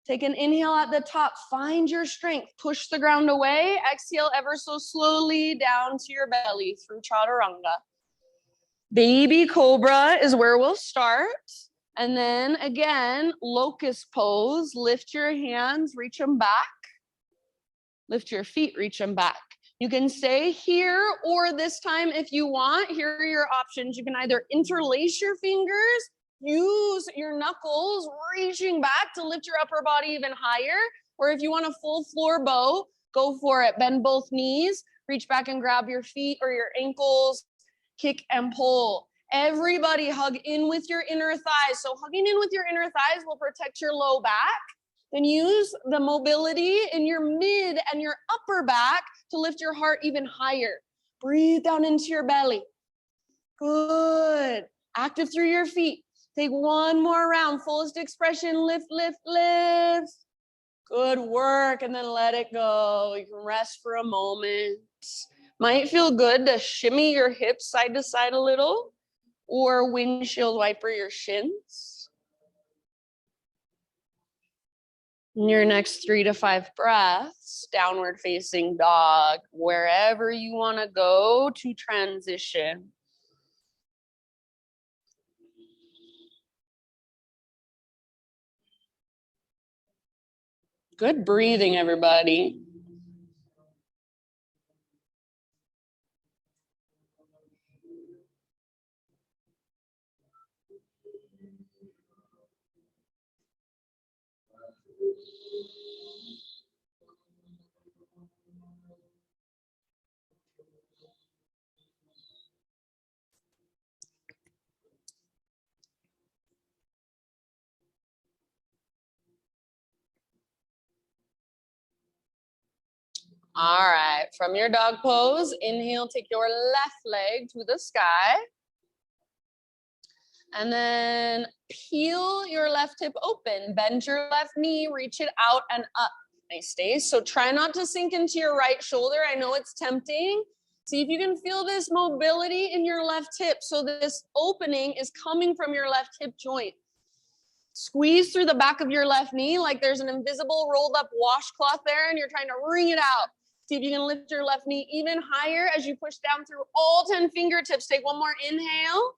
Take an inhale at the top. Find your strength. Push the ground away. Exhale ever so slowly down to your belly through chaturanga. Baby cobra is where we'll start. And then again, locust pose. Lift your hands, reach them back. Lift your feet, reach them back. You can stay here, or this time if you want, here are your options. You can either interlace your fingers, use your knuckles, reaching back to lift your upper body even higher. Or if you want a full floor bow, go for it. Bend both knees, reach back and grab your feet or your ankles, kick and pull. Everybody hug in with your inner thighs. So hugging in with your inner thighs will protect your low back. Then use the mobility in your mid and your upper back to lift your heart even higher. Breathe down into your belly. Good. Active through your feet. Take one more round. Fullest expression. Lift, lift, lift. Good work. And then let it go. You can rest for a moment. Might feel good to shimmy your hips side to side a little, or windshield wiper your shins. In your next 3 to 5 breaths, downward facing dog, wherever you want to go to transition. Good breathing, everybody. All right, from your dog pose, inhale, take your left leg to the sky. And then peel your left hip open, bend your left knee, reach it out and up. Nice, stay. So try not to sink into your right shoulder. I know it's tempting. See if you can feel this mobility in your left hip. So this opening is coming from your left hip joint. Squeeze through the back of your left knee like there's an invisible rolled up washcloth there and you're trying to wring it out. See if you can lift your left knee even higher as you push down through all 10 fingertips. Take one more inhale.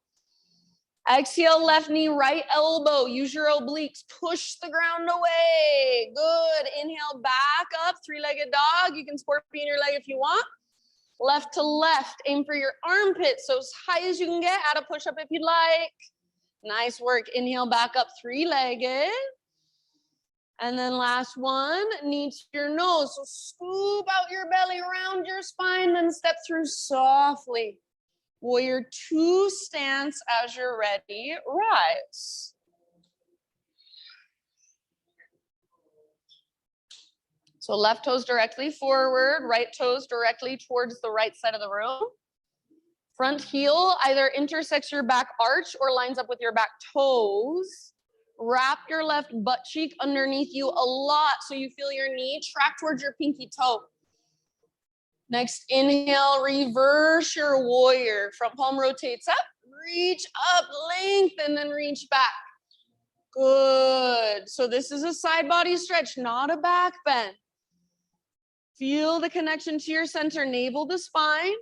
Exhale, left knee, right elbow. Use your obliques. Push the ground away. Good. Inhale, back up. 3-legged dog. You can scorpion your leg if you want. Left to left. Aim for your armpits. So as high as you can get. Add a push-up if you'd like. Nice work. Inhale, back up. 3-legged. And then last one, knee to your nose. So scoop out your belly, round your spine, then step through softly. Warrior 2 stance as you're ready. Rise. So left toes directly forward, right toes directly towards the right side of the room. Front heel either intersects your back arch or lines up with your back toes. Wrap your left butt cheek underneath you a lot so you feel your knee track towards your pinky toe. Next, inhale, reverse your warrior. Front palm rotates up, reach up, lengthen, then reach back. Good. So this is a side body stretch, not a back bend. Feel the connection to your center, navel to spine.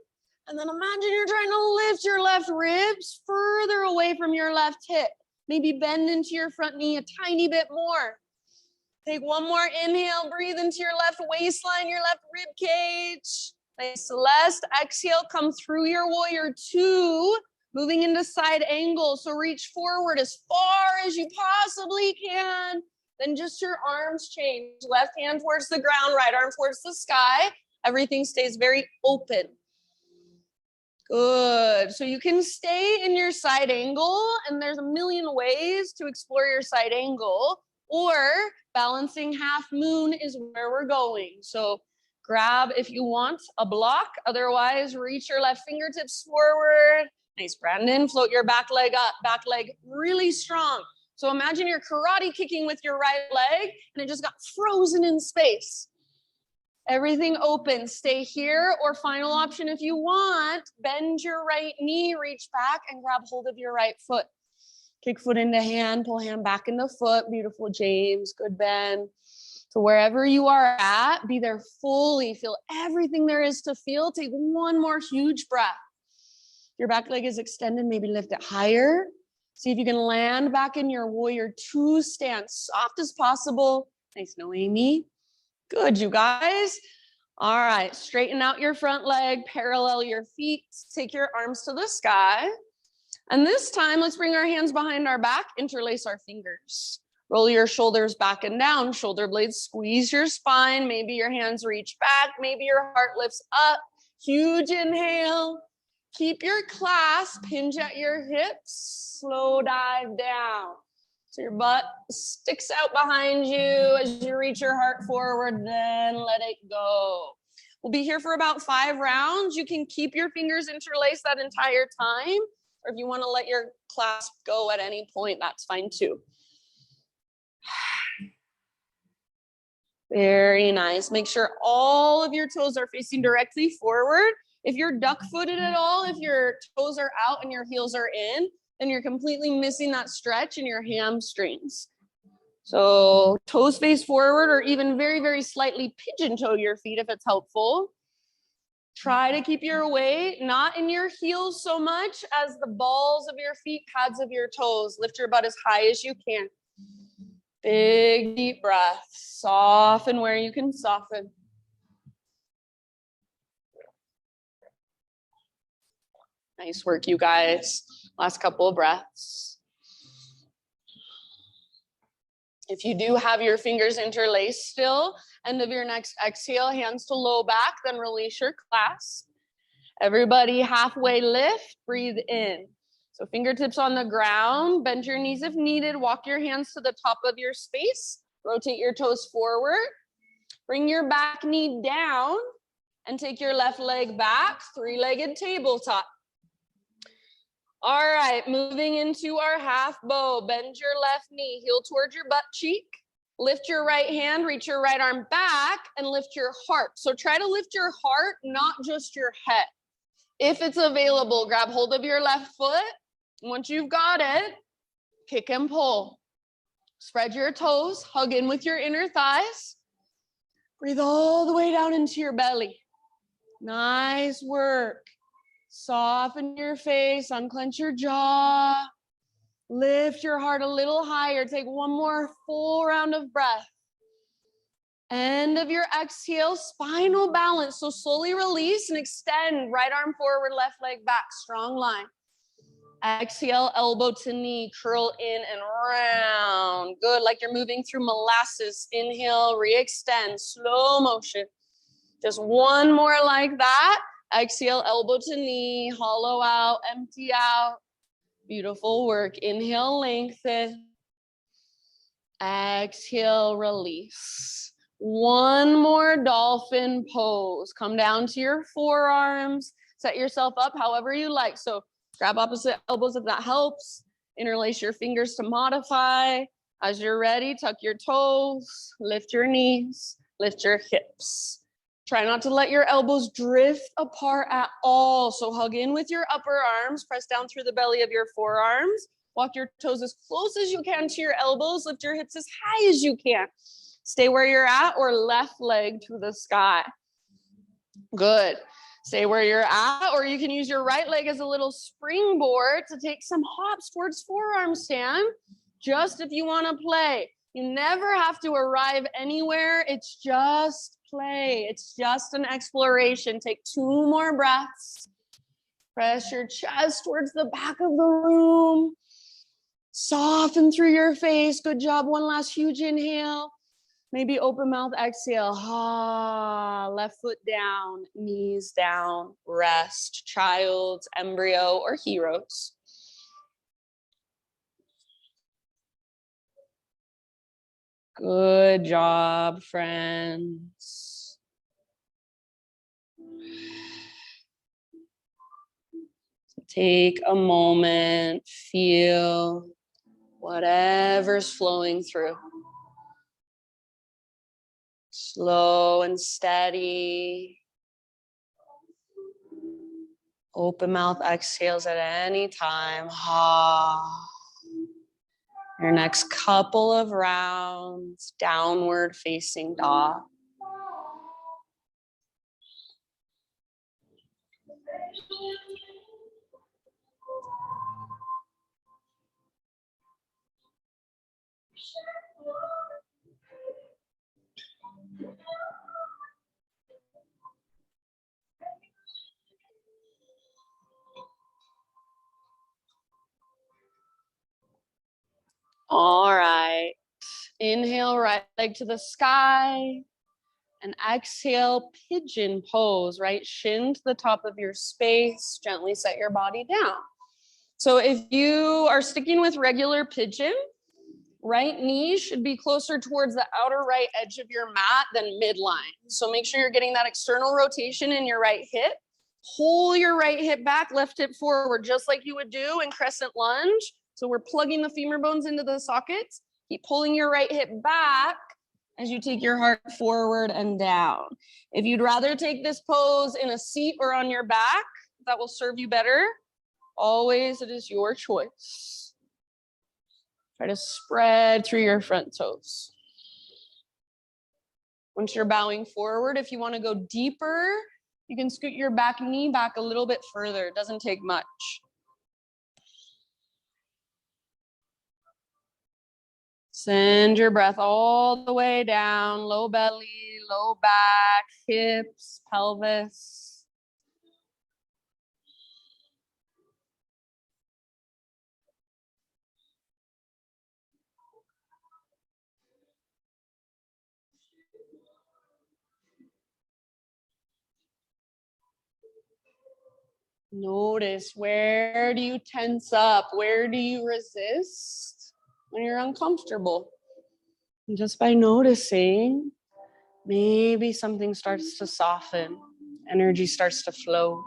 And then imagine you're trying to lift your left ribs further away from your left hip. Maybe bend into your front knee a tiny bit more. Take one more inhale, breathe into your left waistline, your left rib cage. Nice, Celeste. Exhale, come through your warrior 2, moving into side angle. So reach forward as far as you possibly can. Then just your arms change. Left hand towards the ground, right arm towards the sky. Everything stays very open. Good. So you can stay in your side angle, and there's a million ways to explore your side angle, or balancing half moon is where we're going. So grab, if you want, a block. Otherwise, reach your left fingertips forward. Nice, Brandon. Float your back leg up, back leg really strong. So imagine you're karate kicking with your right leg, and it just got frozen in space. Everything open. Stay here, or final option if you want, bend your right knee, reach back and grab hold of your right foot. Kick foot into hand, pull hand back into foot. Beautiful, James. Good, Ben. So wherever you are at, be there fully. Feel everything there is to feel. Take one more huge breath. Your back leg is extended. Maybe lift it higher. See if you can land back in your warrior two stance. Soft as possible. Nice, Noemi. Good, you guys. All right, straighten out your front leg. Parallel your feet. Take your arms to the sky. And this time, let's bring our hands behind our back. Interlace our fingers. Roll your shoulders back and down. Shoulder blades, squeeze your spine. Maybe your hands reach back. Maybe your heart lifts up. Huge inhale. Keep your clasp. Hinge at your hips. Slow dive down. So your butt sticks out behind you as you reach your heart forward. Then let it go. We'll be here for about 5 rounds. You can keep your fingers interlaced that entire time. Or if you want to let your clasp go at any point, that's fine too. Very nice. Make sure all of your toes are facing directly forward. If you're duck-footed at all, if your toes are out and your heels are in, then you're completely missing that stretch in your hamstrings. So toes face forward, or even very, very slightly pigeon toe your feet if it's helpful. Try to keep your weight not in your heels so much as the balls of your feet, pads of your toes. Lift your butt as high as you can. Big, deep breath. Soften where you can soften. Nice work, you guys. Last couple of breaths. If you do have your fingers interlaced still, end of your next exhale, hands to low back, then release your clasp. Everybody halfway lift, breathe in. So fingertips on the ground, bend your knees if needed, walk your hands to the top of your space, rotate your toes forward, bring your back knee down, and take your left leg back, 3-legged tabletop. All right, moving into our half bow. Bend your left knee, heel towards your butt cheek. Lift your right hand, reach your right arm back, and lift your heart. So try to lift your heart, not just your head. If it's available, grab hold of your left foot. Once you've got it, kick and pull. Spread your toes, hug in with your inner thighs. Breathe all the way down into your belly. Nice work. Soften your face, unclench your jaw. Lift your heart a little higher. Take one more full round of breath. End of your exhale, spinal balance. So slowly release and extend. Right arm forward, left leg back. Strong line. Exhale, elbow to knee, curl in and round. Good, like you're moving through molasses. Inhale, re-extend, slow motion. Just one more like that. Exhale, elbow to knee, hollow out, empty out. Beautiful work. Inhale, lengthen. Exhale, release. One more dolphin pose. Come down to your forearms. Set yourself up however you like. So grab opposite elbows if that helps. Interlace your fingers to modify. As you're ready, tuck your toes, lift your knees, lift your hips. Try not to let your elbows drift apart at all. So hug in with your upper arms, press down through the belly of your forearms. Walk your toes as close as you can to your elbows. Lift your hips as high as you can. Stay where you're at, or left leg to the sky. Good. Stay where you're at, or you can use your right leg as a little springboard to take some hops towards forearm stand, just if you want to play. You never have to arrive anywhere. It's just play. It's just an exploration. Take 2 more breaths. Press your chest towards the back of the room. Soften through your face. Good job. One last huge inhale. Maybe open mouth exhale. Left foot down, knees down, rest, child's, embryo, or heroes. Good job, friends. Take a moment, feel whatever's flowing through. Slow and steady. Open mouth exhales at any time. Your next couple of rounds, downward facing dog. All right. Inhale, right leg to the sky. And exhale, pigeon pose, right shin to the top of your space. Gently set your body down. So if you are sticking with regular pigeon, right knee should be closer towards the outer right edge of your mat than midline. So make sure you're getting that external rotation in your right hip. Pull your right hip back, left hip forward, just like you would do in crescent lunge. So we're plugging the femur bones into the sockets. Keep pulling your right hip back as you take your heart forward and down. If you'd rather take this pose in a seat or on your back, that will serve you better. Always, it is your choice. Try to spread through your front toes. Once you're bowing forward, if you want to go deeper, you can scoot your back knee back a little bit further. It doesn't take much. Send your breath all the way down, low belly, low back, hips, pelvis. Notice, where do you tense up? Where do you resist when you're uncomfortable? And just by noticing, maybe something starts to soften, energy starts to flow.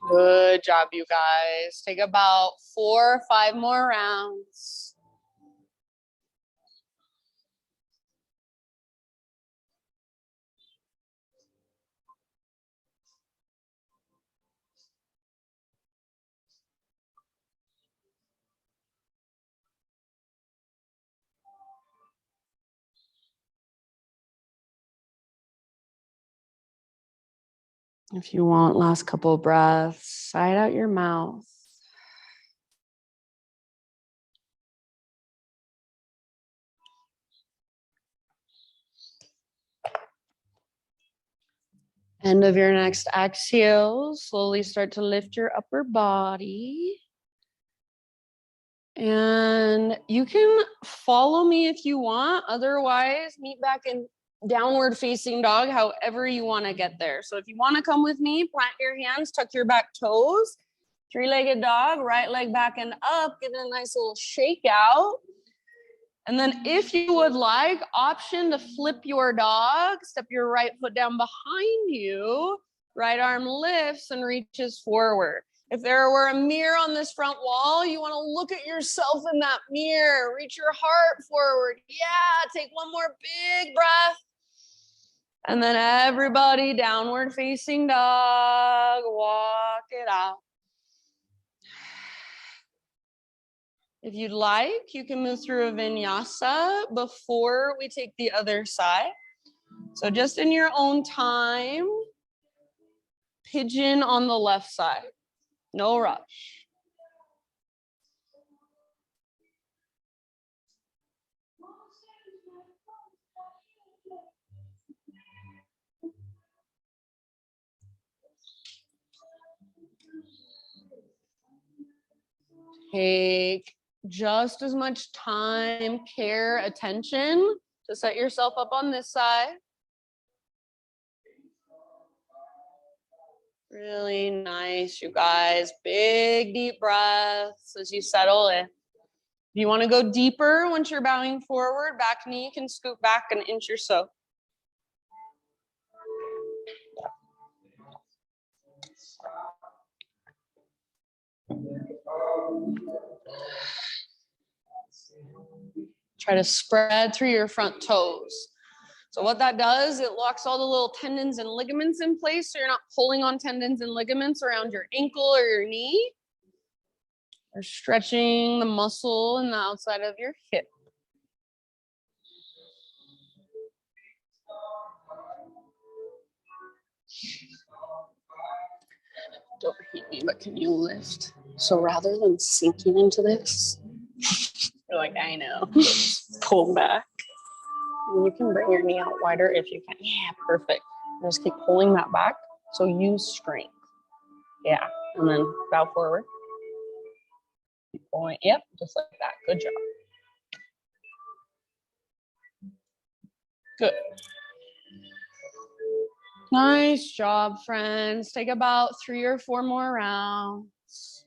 Good job, you guys. Take about 4 or 5 more rounds. If you want, last couple of breaths, side out your mouth. End of your next exhale, slowly start to lift your upper body. And you can follow me if you want. Otherwise, meet back in downward facing dog, however you want to get there. So if you want to come with me, plant your hands, tuck your back toes, 3-legged dog, right leg back and up, give it a nice little shake out. And then if you would like, option to flip your dog, step your right foot down behind you, right arm lifts and reaches forward. If there were a mirror on this front wall, you want to look at yourself in that mirror, reach your heart forward. Yeah, take one more big breath. And then everybody, downward facing dog, walk it out. If you'd like, you can move through a vinyasa before we take the other side. So just in your own time, pigeon on the left side. No rush. Take just as much time, care, attention to set yourself up on this side. Really nice, you guys. Big, deep breaths as you settle in. If you want to go deeper once you're bowing forward, back knee can scoot back an inch or so. Try to spread through your front toes. So what that does, it locks all the little tendons and ligaments in place, so you're not pulling on tendons and ligaments around your ankle or your knee. Or stretching the muscle in the outside of your hip. Don't hate me, but can you lift? So rather than sinking into this, you're like, I know, pull back. And you can bring your knee out wider if you can. Yeah, perfect. Just keep pulling that back. So use strength. Yeah, and then bow forward. Keep pulling. Yep, just like that. Good job. Good. Nice job, friends. Take about 3 or 4 more rounds.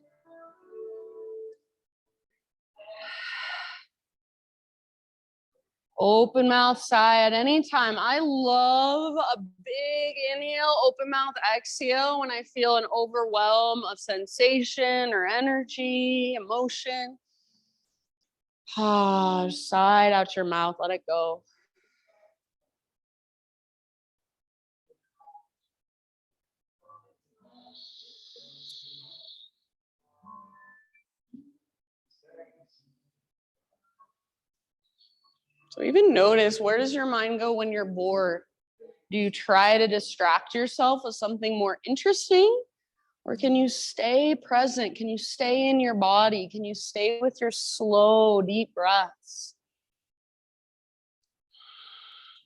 Open mouth sigh at any time. I love a big inhale, open mouth exhale when I feel an overwhelm of sensation or energy, emotion. Sigh out your mouth, let it go. So even notice, where does your mind go when you're bored? Do you try to distract yourself with something more interesting? Or can you stay present? Can you stay in your body? Can you stay with your slow, deep breaths?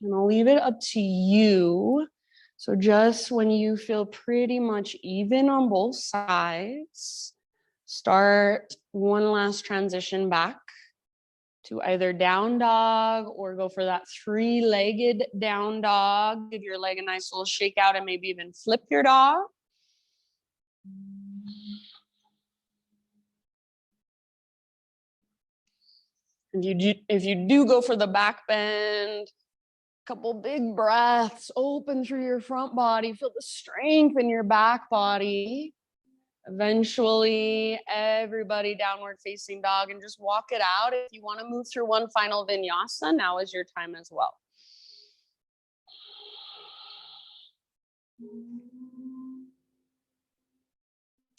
And I'll leave it up to you. So just when you feel pretty much even on both sides, start one last transition back to either down dog or go for that 3-legged down dog. Give your leg a nice little shake out and maybe even flip your dog. If you do go for the back bend, couple big breaths, open through your front body, feel the strength in your back body. Eventually, everybody downward facing dog, and just walk it out. If you want to move through one final vinyasa, now is your time as well.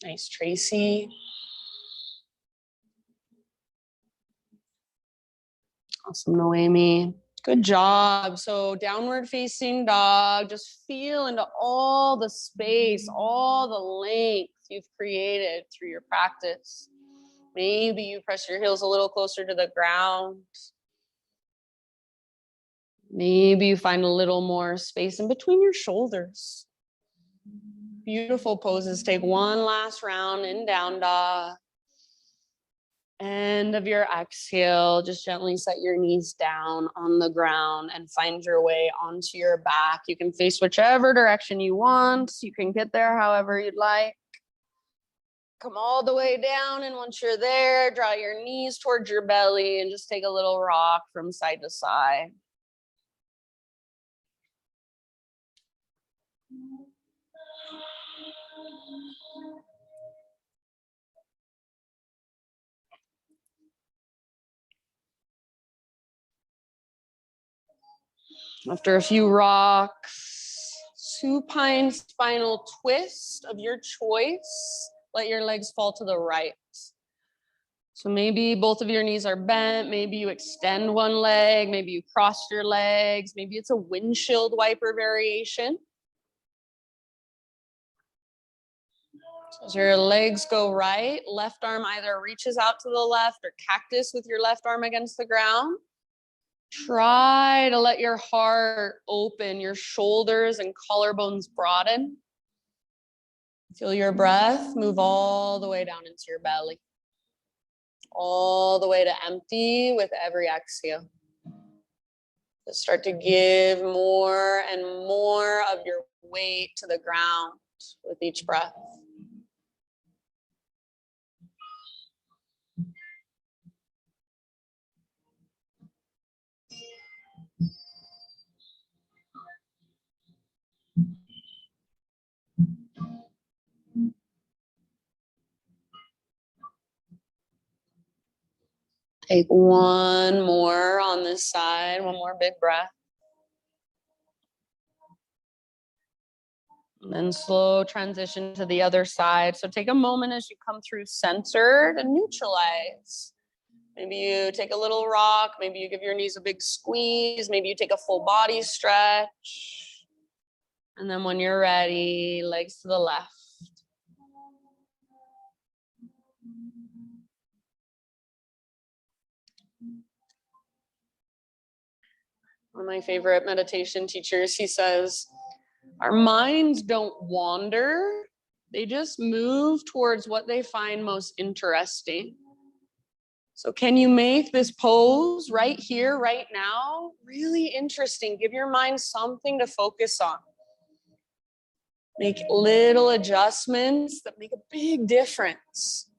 Nice, Tracy. Awesome, Noemi. Good job. So downward facing dog, just feel into all the space, all the length you've created through your practice. Maybe you press your heels a little closer to the ground. Maybe you find a little more space in between your shoulders. Beautiful poses. Take one last round in down dog. End of your exhale, just gently set your knees down on the ground and find your way onto your back. You can face whichever direction you want. You can get there however you'd like. Come all the way down, and once you're there, draw your knees towards your belly and just take a little rock from side to side. After a few rocks, supine spinal twist of your choice. Let your legs fall to the right. So maybe both of your knees are bent. Maybe you extend one leg. Maybe you cross your legs. Maybe it's a windshield wiper variation. So as your legs go right, left arm either reaches out to the left or cactus with your left arm against the ground. Try to let your heart open, your shoulders and collarbones broaden. Feel your breath move all the way down into your belly. All the way to empty with every exhale. Just start to give more and more of your weight to the ground with each breath. Take one more on this side, one more big breath. And then slow transition to the other side. So take a moment as you come through center to neutralize. Maybe you take a little rock. Maybe you give your knees a big squeeze. Maybe you take a full body stretch. And then when you're ready, legs to the left. One of my favorite meditation teachers, he says, our minds don't wander. They just move towards what they find most interesting. So can you make this pose right here, right now, really interesting? Give your mind something to focus on. Make little adjustments that make a big difference.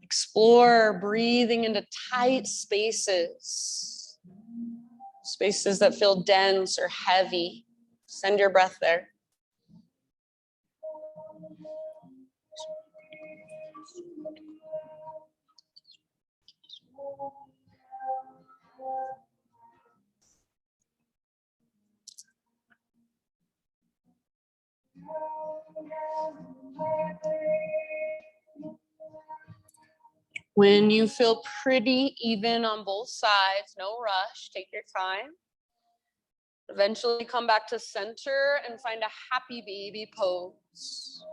Explore breathing into tight spaces, spaces that feel dense or heavy. Send your breath there. When you feel pretty even on both sides, no rush, take your time. Eventually come back to center and find a happy baby pose.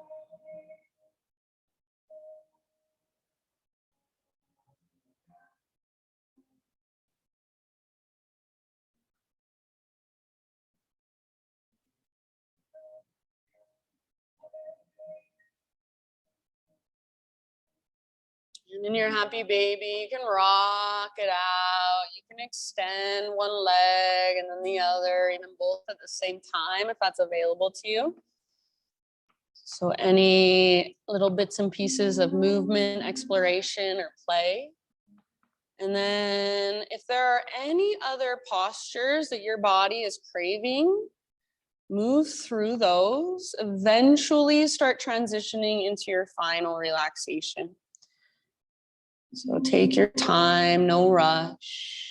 And in your happy baby, you can rock it out. You can extend one leg and then the other, even both at the same time, if that's available to you. So any little bits and pieces of movement, exploration, or play. And then if there are any other postures that your body is craving, move through those. Eventually start transitioning into your final relaxation. So take your time, no rush.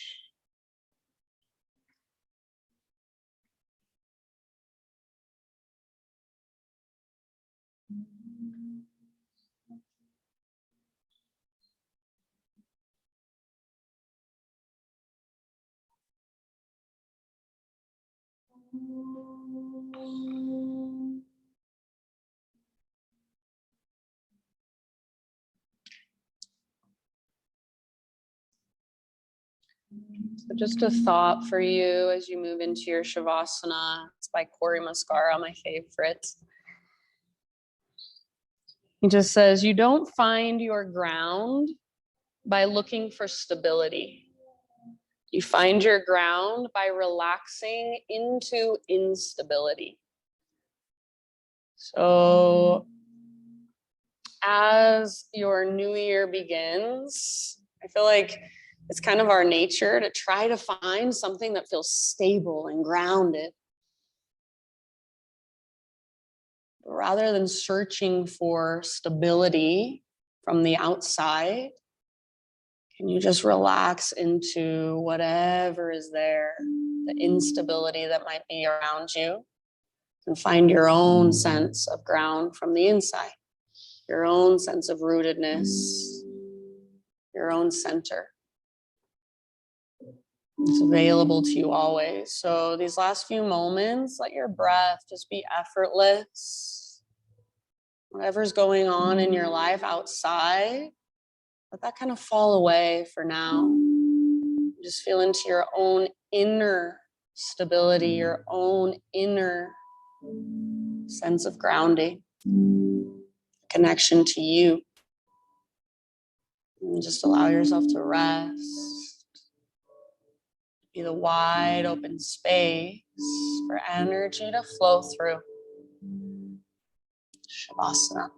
So just a thought for you as you move into your Shavasana. It's by Cory Muscara, my favorite. He just says, you don't find your ground by looking for stability. You find your ground by relaxing into instability. So as your new year begins, I feel like it's kind of our nature to try to find something that feels stable and grounded. Rather than searching for stability from the outside, can you just relax into whatever is there, the instability that might be around you, and find your own sense of ground from the inside, your own sense of rootedness, your own center. It's available to you always. So these last few moments, let your breath just be effortless. Whatever's going on in your life outside, let that kind of fall away for now. Just feel into your own inner stability, your own inner sense of grounding, connection to you. And just allow yourself to rest. Be the wide open space for energy to flow through. Shavasana.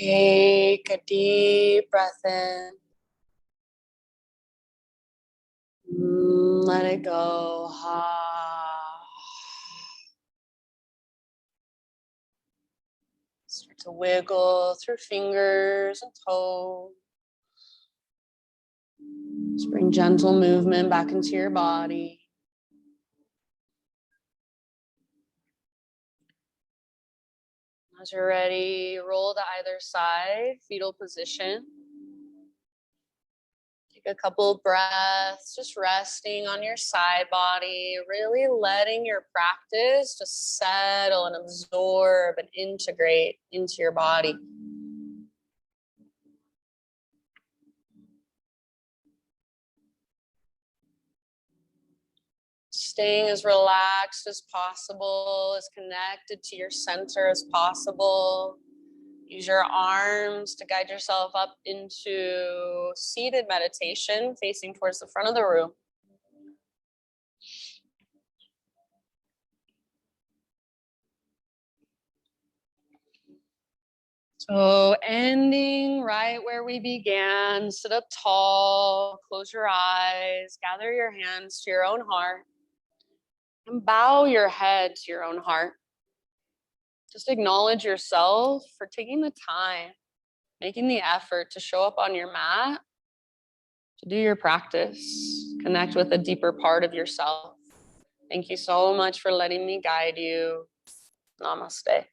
Take a deep breath in. Let it go. Start to wiggle through fingers and toes. Just bring gentle movement back into your body. As you're ready, roll to either side, fetal position. Take a couple of breaths, just resting on your side body, really letting your practice just settle and absorb and integrate into your body. Staying as relaxed as possible, as connected to your center as possible. Use your arms to guide yourself up into seated meditation, facing towards the front of the room. So ending right where we began, sit up tall, close your eyes, gather your hands to your own heart, and bow your head to your own heart. Just acknowledge yourself for taking the time, making the effort to show up on your mat, to do your practice, connect with a deeper part of yourself. Thank you so much for letting me guide you. Namaste.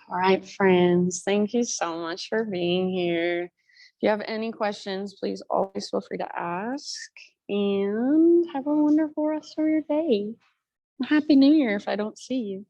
All right, friends, thank you so much for being here. If you have any questions, please always feel free to ask, and have a wonderful rest of your day. Happy New Year if I don't see you.